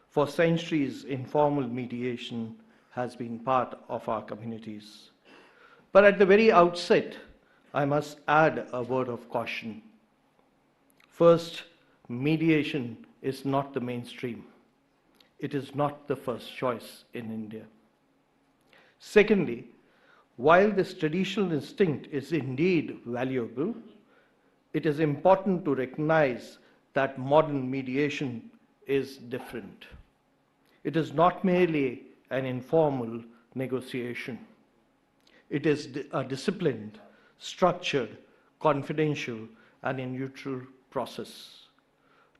For centuries, informal mediation has been part of our communities. But at the very outset, I must add a word of caution. First, mediation is not the mainstream. It is not the first choice in India. Secondly, while this traditional instinct is indeed valuable, it is important to recognize that modern mediation is different. It is not merely an informal negotiation. It is a disciplined, structured, confidential, and a neutral process.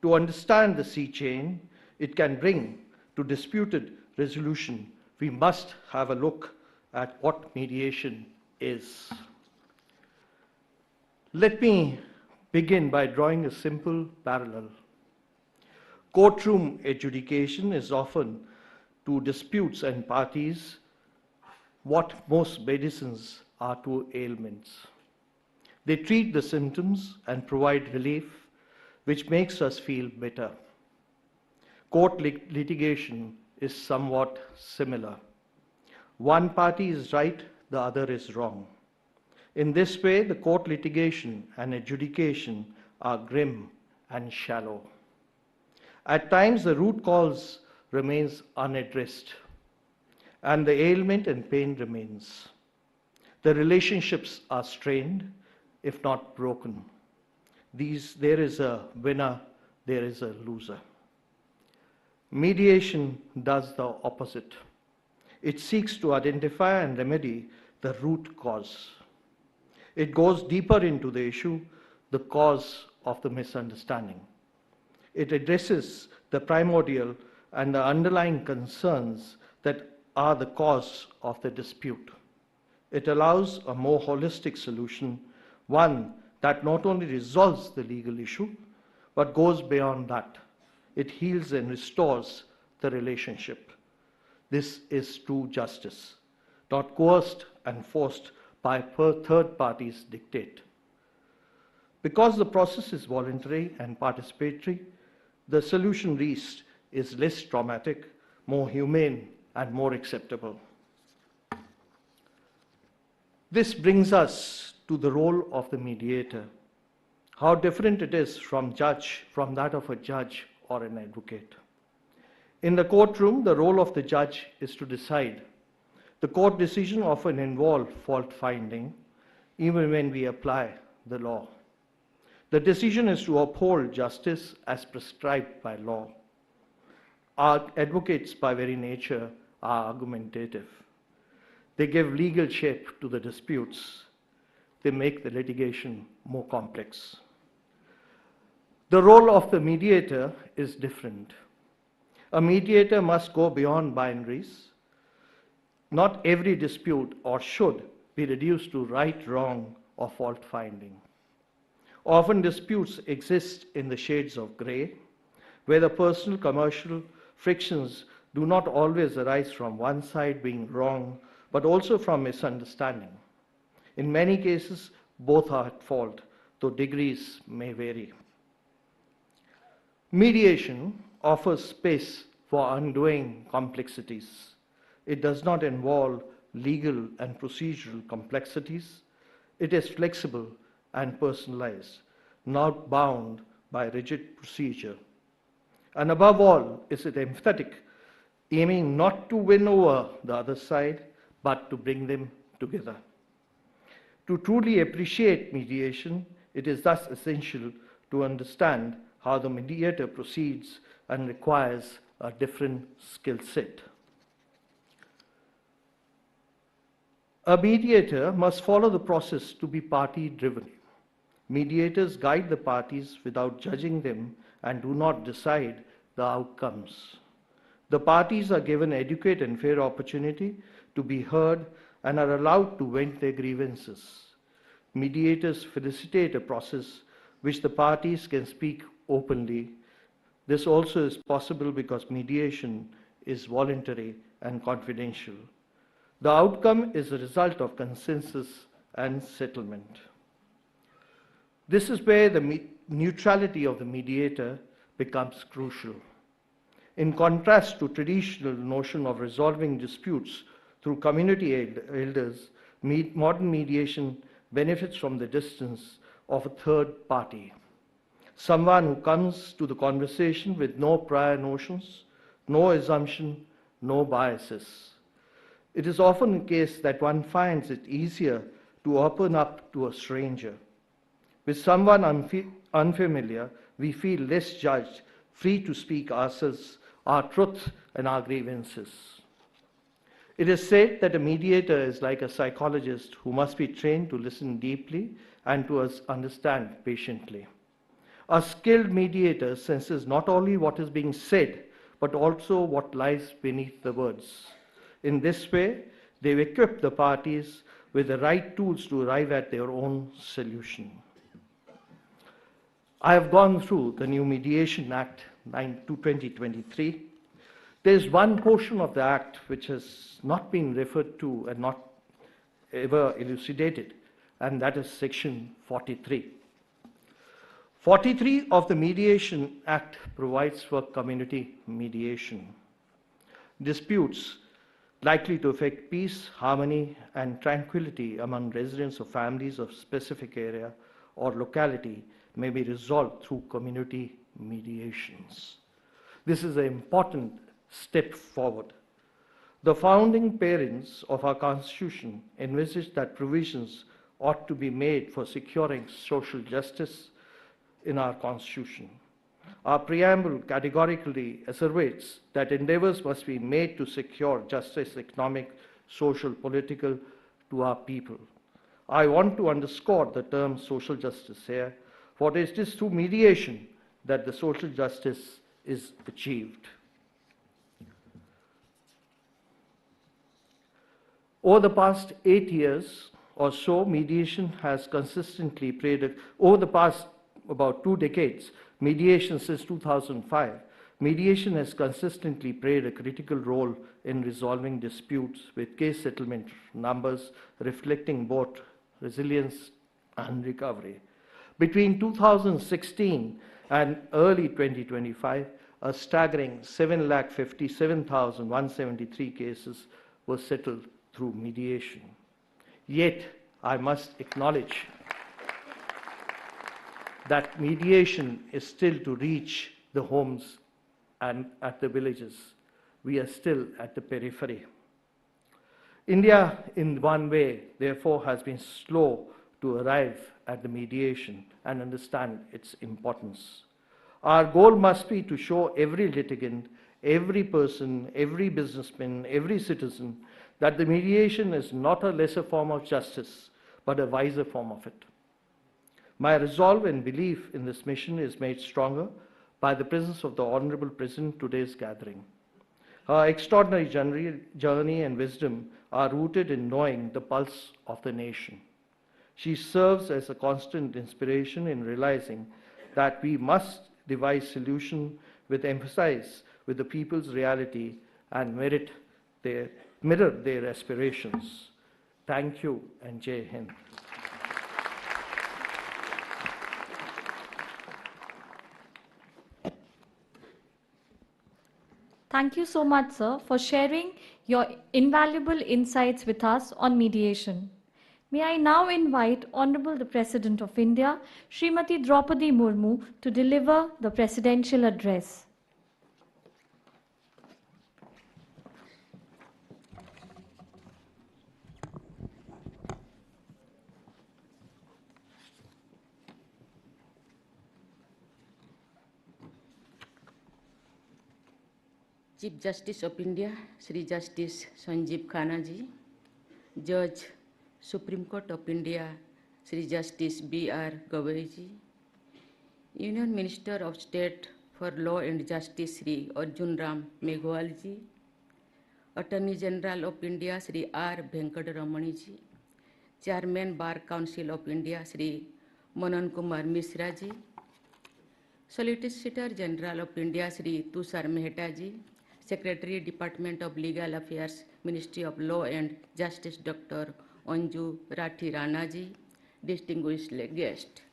To understand the sea chain it can bring to disputed resolution, we must have a look at what mediation is. Let me begin by drawing a simple parallel. Courtroom adjudication is often to disputes and parties what most medicines are to ailments. They treat the symptoms and provide relief, which makes us feel better. Court litigation is somewhat similar. One party is right, the other is wrong. In this way, the court litigation and adjudication are grim and shallow. At times, the root cause remains unaddressed, and the ailment and pain remains. The relationships are strained, if not broken. There is a winner, there is a loser. Mediation does the opposite. It seeks to identify and remedy the root cause. It goes deeper into the issue, the cause of the misunderstanding. It addresses the primordial and the underlying concerns that are the cause of the dispute. It allows a more holistic solution, one that not only resolves the legal issue, but goes beyond that. It heals and restores the relationship. This is true justice, not coerced and forced by third parties' dictate. Because the process is voluntary and participatory, the solution reached is less traumatic, more humane, and more acceptable. This brings us to the role of the mediator. How different it is from that of a judge or an advocate. In the courtroom, the role of the judge is to decide. The court decision often involves fault finding, even when we apply the law. The decision is to uphold justice as prescribed by law. Our advocates, by very nature, are argumentative. They give legal shape to the disputes. They make the litigation more complex. The role of the mediator is different. A mediator must go beyond binaries. Not every dispute or should be reduced to right, wrong, or fault finding. Often disputes exist in the shades of gray, where the personal commercial frictions do not always arise from one side being wrong, but also from misunderstanding. In many cases, both are at fault, though degrees may vary. Mediation offers space for undoing complexities. It does not involve legal and procedural complexities. It is flexible and personalized, not bound by rigid procedure. And above all, is it empathetic, aiming not to win over the other side, but to bring them together. To truly appreciate mediation, it is thus essential to understand how the mediator proceeds and requires a different skill set. A mediator must follow the process to be party-driven. Mediators guide the parties without judging them and do not decide the outcomes. The parties are given adequate and fair opportunity to be heard and are allowed to vent their grievances. Mediators facilitate a process which the parties can speak openly. This also is possible because mediation is voluntary and confidential. The outcome is a result of consensus and settlement. This is where the neutrality of the mediator becomes crucial. In contrast to traditional notion of resolving disputes through community elders, modern mediation benefits from the distance of a third party. Someone who comes to the conversation with no prior notions, no assumption, no biases. It is often the case that one finds it easier to open up to a stranger. With someone unfamiliar, we feel less judged, free to speak ourselves, our truth and our grievances. It is said that a mediator is like a psychologist who must be trained to listen deeply and to understand patiently. A skilled mediator senses not only what is being said, but also what lies beneath the words. In this way, they equip the parties with the right tools to arrive at their own solution. I have gone through the new Mediation Act 2023. There is one portion of the Act which has not been referred to and not ever elucidated, and that is Section 43. 43 of the Mediation Act provides for community mediation. Disputes likely to affect peace, harmony, and tranquility among residents of families of specific area or locality may be resolved through community mediations. This is an important step forward. The founding parents of our Constitution envisaged that provisions ought to be made for securing social justice in our Constitution. Our preamble categorically asseverates that endeavors must be made to secure justice, economic, social, political, to our people. I want to underscore the term social justice here, for it is through mediation that the social justice is achieved. Over the past 8 years or so, mediation has consistently played, over the past about 2 decades, mediation since 2005, mediation has consistently played a critical role in resolving disputes with case settlement numbers reflecting both resilience and recovery. Between 2016 and early 2025, a staggering 7,57,173 cases were settled through mediation. Yet, I must acknowledge that mediation is still to reach the homes and at the villages. We are still at the periphery. India, in one way, therefore, has been slow to arrive at the mediation and understand its importance. Our goal must be to show every litigant, every person, every businessman, every citizen that the mediation is not a lesser form of justice, but a wiser form of it. My resolve and belief in this mission is made stronger by the presence of the Honorable President today's gathering. Her extraordinary journey and wisdom are rooted in knowing the pulse of the nation. She serves as a constant inspiration in realizing that we must devise solutions with emphasis with the people's reality and mirror their aspirations. Thank you and Jai Hind. Thank you so much, sir, for sharing your invaluable insights with us on mediation. May I now invite Honorable the President of India, Srimati Draupadi Murmu, to deliver the presidential address. Chief Justice of India, Sri Justice Sanjeev Khanna ji, Judge, Supreme Court of India, Sri Justice B.R. Gavai ji, Union Minister of State for Law and Justice, Sri Arjun Ram Meghwal ji, Attorney General of India, Sri R. Venkataramani ji, Chairman Bar Council of India, Sri Manan Kumar Mishra ji, Solicitor General of India, Sri Tushar Mehta ji, Secretary, Department of Legal Affairs, Ministry of Law and Justice, Dr. Anju Rathi Rana ji, distinguished guest.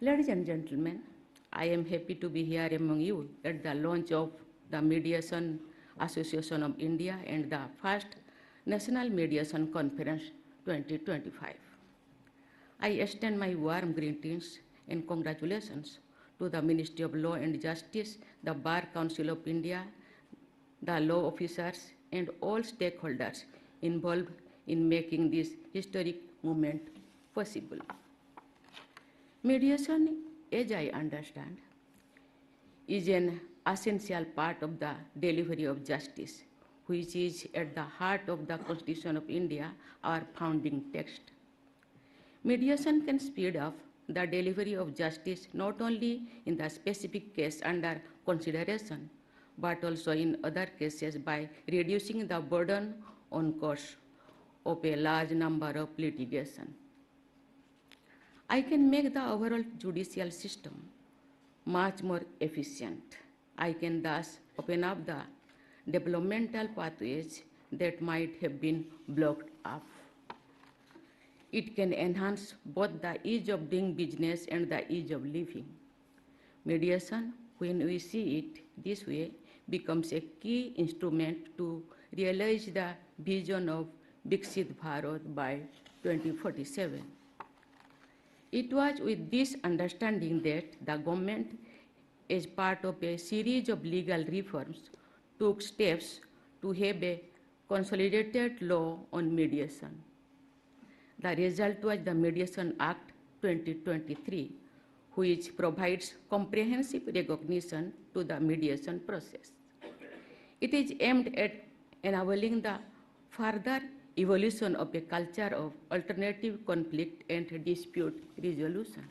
Ladies and gentlemen, I am happy to be here among you at the launch of the Mediation Association of India and the first National Mediation Conference 2025. I extend my warm greetings and congratulations to the Ministry of Law and Justice, the Bar Council of India, the law officers, and all stakeholders involved in making this historic movement possible. Mediation, as I understand, is an essential part of the delivery of justice, which is at the heart of the Constitution of India, our founding text. Mediation can speed up the delivery of justice not only in the specific case under consideration, but also in other cases by reducing the burden on courts of a large number of litigation. I can make the overall judicial system much more efficient. I can thus open up the developmental pathways that might have been blocked up. It can enhance both the ease of doing business and the ease of living. Mediation, when we see it this way, becomes a key instrument to realize the vision of Viksit Bharat by 2047. It was with this understanding that the government, as part of a series of legal reforms, took steps to have a consolidated law on mediation. The result was the Mediation Act 2023, which provides comprehensive recognition to the mediation process. It is aimed at enabling the further evolution of a culture of alternative conflict and dispute resolution.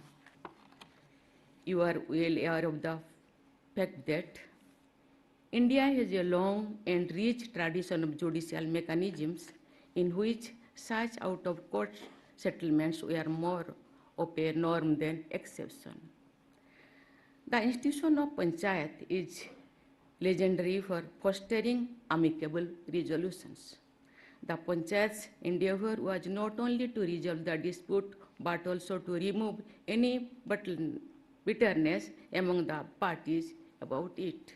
You are well aware of the fact that India has a long and rich tradition of judicial mechanisms in which such out-of-court settlements were more of a norm than exception. The institution of panchayat is legendary for fostering amicable resolutions. The panchayat's endeavor was not only to resolve the dispute but also to remove any bitterness among the parties about it.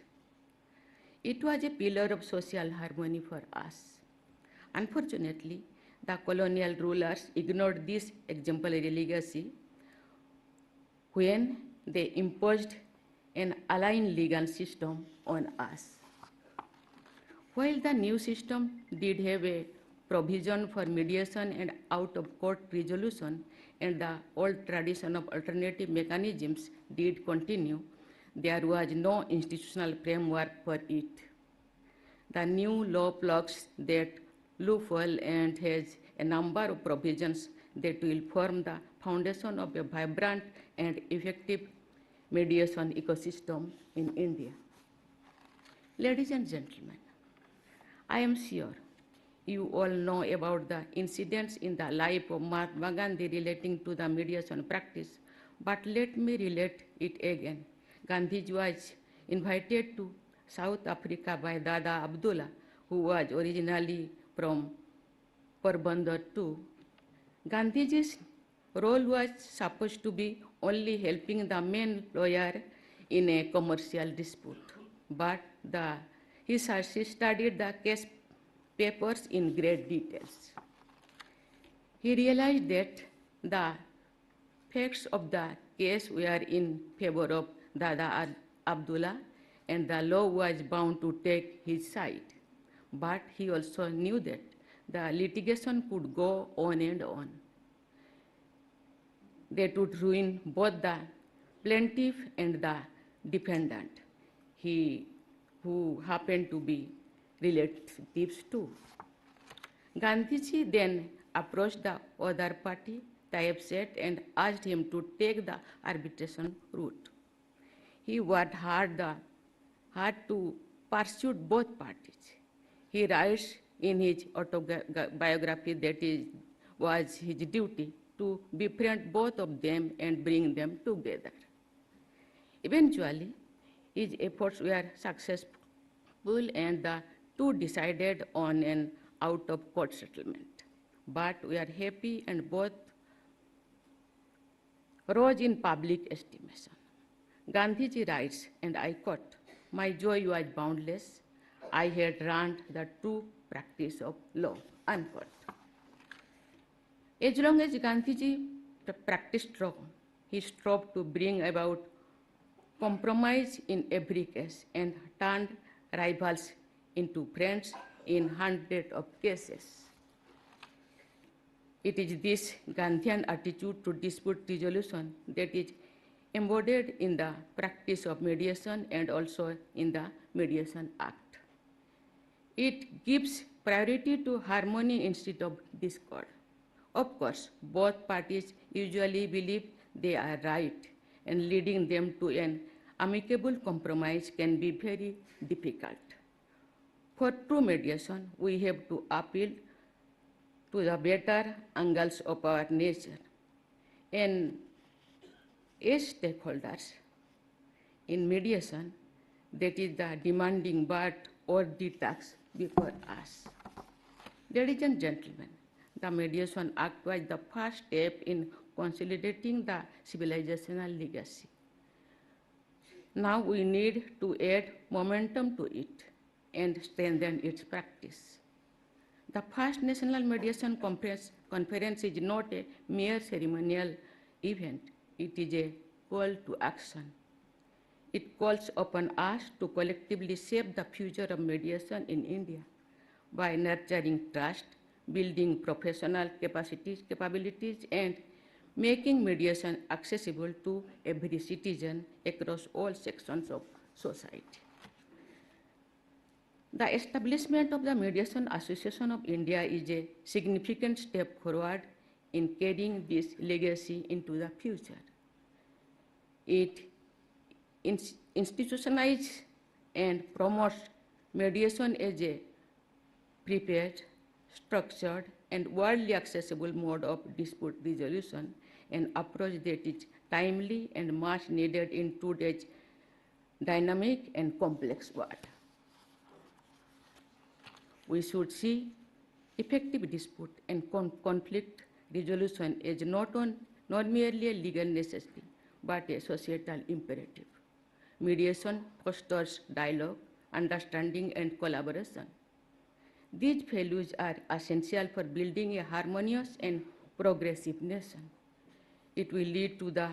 It was a pillar of social harmony for us. Unfortunately, the colonial rulers ignored this exemplary legacy when they imposed an aligned legal system on us. While the new system did have a provision for mediation and out-of-court resolution, and the old tradition of alternative mechanisms did continue, there was no institutional framework for it. The new law plugs that loophole and has a number of provisions that will form the foundation of a vibrant and effective mediation ecosystem in India. Ladies and gentlemen, I am sure you all know about the incidents in the life of Mahatma Gandhi relating to the mediation practice, but let me relate it again. Gandhiji was invited to South Africa by Dada Abdullah, who was originally from Porbandar too. Gandhiji's role was supposed to be only helping the main lawyer in a commercial dispute, but he studied the case papers in great details. He realized that the facts of the case were in favor of Dada Abdullah, and the law was bound to take his side. But he also knew that the litigation could go on and on. That would ruin both the plaintiff and the defendant, who happened to be relatives too. Gandhiji then approached the other party, typeset, and asked him to take the arbitration route. He worked hard to pursue both parties. He writes in his autobiography that it was his duty to befriend both of them and bring them together. Eventually, his efforts were successful, and the two decided on an out-of-court settlement. But we are happy, and both rose in public estimation. Gandhiji writes, and I quote, "My joy was boundless. I had learned the true practice of law," unquote. As long as Gandhiji practiced law, he strove to bring about compromise in every case and turned rivals into friends in hundreds of cases. It is this Gandhian attitude to dispute resolution that is embodied in the practice of mediation and also in the Mediation Act. It gives priority to harmony instead of discord. Of course, both parties usually believe they are right, and leading them to an amicable compromise can be very difficult. For true mediation, we have to appeal to the better angles of our nature. And as stakeholders in mediation, that is the demanding but or the task before us. Ladies and gentlemen, the Mediation Act was the first step in consolidating the civilizational legacy. Now we need to add momentum to it and strengthen its practice. The first National Mediation Conference is not a mere ceremonial event. It is a call to action. It calls upon us to collectively shape the future of mediation in India by nurturing trust, building professional capabilities, and making mediation accessible to every citizen across all sections of society. The establishment of the Mediation Association of India is a significant step forward in carrying this legacy into the future. It institutionalizes and promotes mediation as a prepared, structured, and widely accessible mode of dispute resolution, an approach that is timely and much needed in today's dynamic and complex world. We should see effective dispute and conflict resolution as not merely a legal necessity, but a societal imperative. Mediation fosters dialogue, understanding, and collaboration. These values are essential for building a harmonious and progressive nation. It will lead to the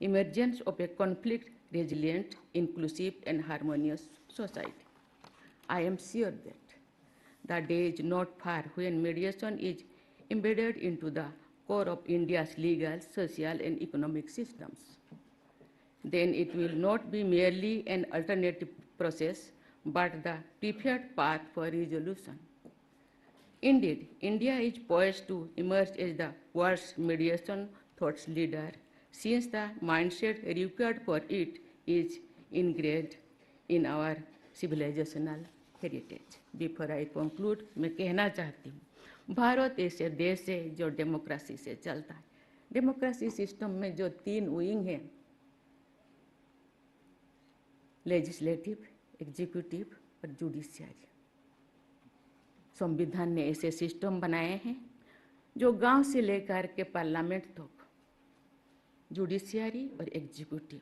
emergence of a conflict-resilient, inclusive, and harmonious society. I am sure that the day is not far when mediation is embedded into the core of India's legal, social, and economic systems. Then it will not be merely an alternative process, but the preferred path for resolution. Indeed, India is poised to emerge as the world's mediation thought leader, since the mindset required for it is ingrained in our civilizational heritage. Before I conclude, मैं कहना चाहती हूँ, भारत ऐसे देश है जो democracy से चलता है। डेमोक्रेसी सिस्टम में जो 3 विंग हैं, लेजिस्लेटिव, एग्जीक्यूटिव और जुडिशियरी। संविधान ने ऐसे सिस्टम बनाए हैं जो गांव से लेकर के पार्लियामेंट तक जुडिशियरी और एग्जीक्यूटिव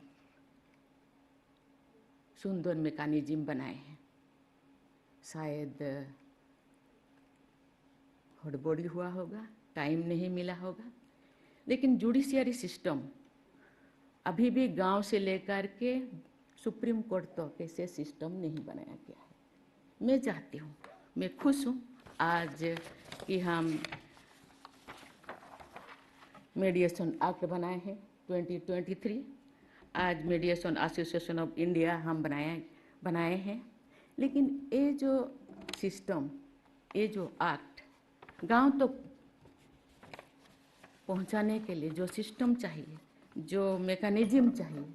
सुंदर मैकेनिज्म बनाए हैं। शायद हड़बड़ी हुआ होगा, टाइम नहीं मिला होगा, लेकिन जुडिशियरी सिस्टम अभी भी गांव से लेकर के सुप्रीम कोर्ट तक ऐसे सिस्टम नहीं बनाया गया है। मैं चाहती हूँ, मैं खुश हूँ आज कि हम मीडिएशन एक्ट बनाए हैं 2023। आज मीडिएशन एसोसिएशन ऑफ इंडिया हम बनाए हैं, लेकिन ये जो सिस्टम, ये जो एक्ट गांव तक पहुंचाने के लिए जो सिस्टम चाहिए, जो मैकेनिज्म चाहिए,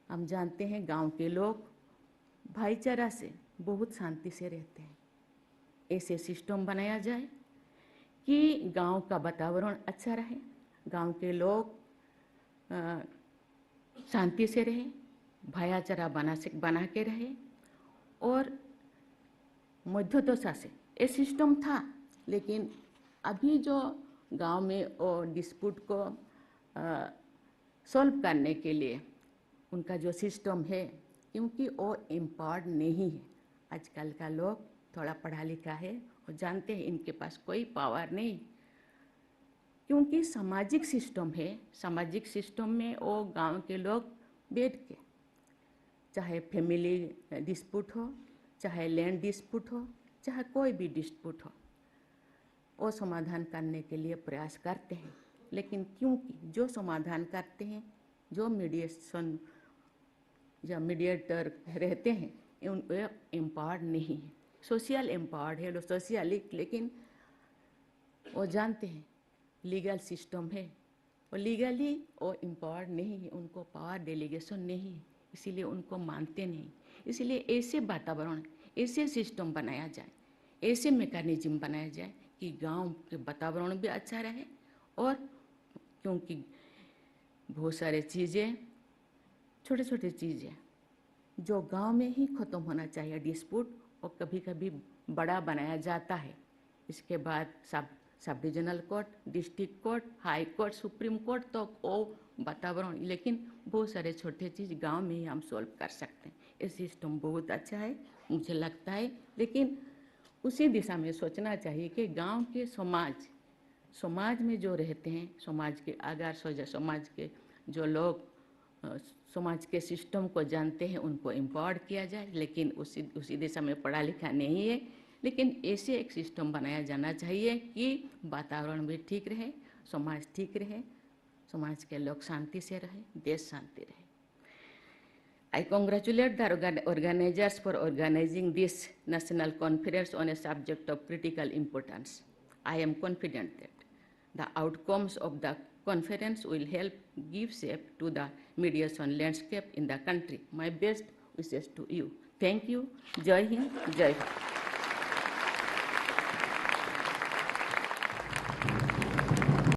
हम जानते हैं गांव के लोग भाईचारा से बहुत शांति से रहते हैं। ऐसे सिस्टम बनाया जाए कि गांव का वातावरण अच्छा रहे, गांव के लोग शांति से रहे, भाईचारा बना के रहे। और मध्यदशा से ये सिस्टम था, लेकिन अभी जो गांव में और डिस्प्यूट को सॉल्व करने के लिए उनका जो सिस्टम है, क्योंकि वो एम्पावर्ड नहीं है। आजकल का लोग थोड़ा पढ़ा लिखा है और जानते हैं इनके पास कोई पावर नहीं, क्योंकि सामाजिक सिस्टम है। सामाजिक सिस्टम में वो गांव के लोग बैठ के, चाहे फैमिली डिस्प्यूट हो, चाहे लैंड डिस्प्यूट हो, चाहे कोई भी डिस्प्यूट हो, वो समाधान करने के लिए प्रयास करते हैं। लेकिन क्योंकि जो समाधान करते हैं, जो मीडिएशन या मीडिएटर रहते हैं, एम्पावर्ड नहीं है। सोशल एम्पावर्ड है, सोशली, लेकिन वो जानते हैं लीगल सिस्टम है, और लीगली वो एम्पावर्ड नहीं है, उनको पावर डेलीगेशन नहीं है, इसीलिए उनको मानते नहीं। इसलिए ऐसे वातावरण, ऐसे सिस्टम बनाया जाए, ऐसे मैकेनिज्म बनाया जाए कि गांव के वातावरण भी अच्छा रहे। और क्योंकि बहुत सारे चीज़ें, छोटे छोटे चीज़ें जो गांव में ही ख़त्म होना चाहिए डिस्प्यूट, और कभी कभी बड़ा बनाया जाता है। इसके बाद sub divisional court, district court, high court, supreme court तो वो वातावरण, लेकिन बहुत सारे छोटे चीज़ गांव में ही हम सॉल्व कर सकते हैं। ये सिस्टम बहुत अच्छा है मुझे लगता है, लेकिन उसी दिशा में सोचना चाहिए कि गांव के समाज में जो रहते हैं, समाज के अगर समाज के जो लोग समाज के सिस्टम को जानते हैं, उनको एम्पावर्ड किया जाए। लेकिन उसी दिशा में पढ़ा लिखा नहीं है, लेकिन ऐसे एक सिस्टम बनाया जाना चाहिए कि वातावरण भी ठीक रहे, समाज ठीक रहे, समाज के लोग शांति से रहे, देश शांति रहे। I congratulate the organizers for organizing this national conference on a subject of critical importance. I am confident that the outcomes of the conference will help give shape to the mediation landscape in the country. My best wishes to you. Thank you. Jai Hind, Jai Bharat.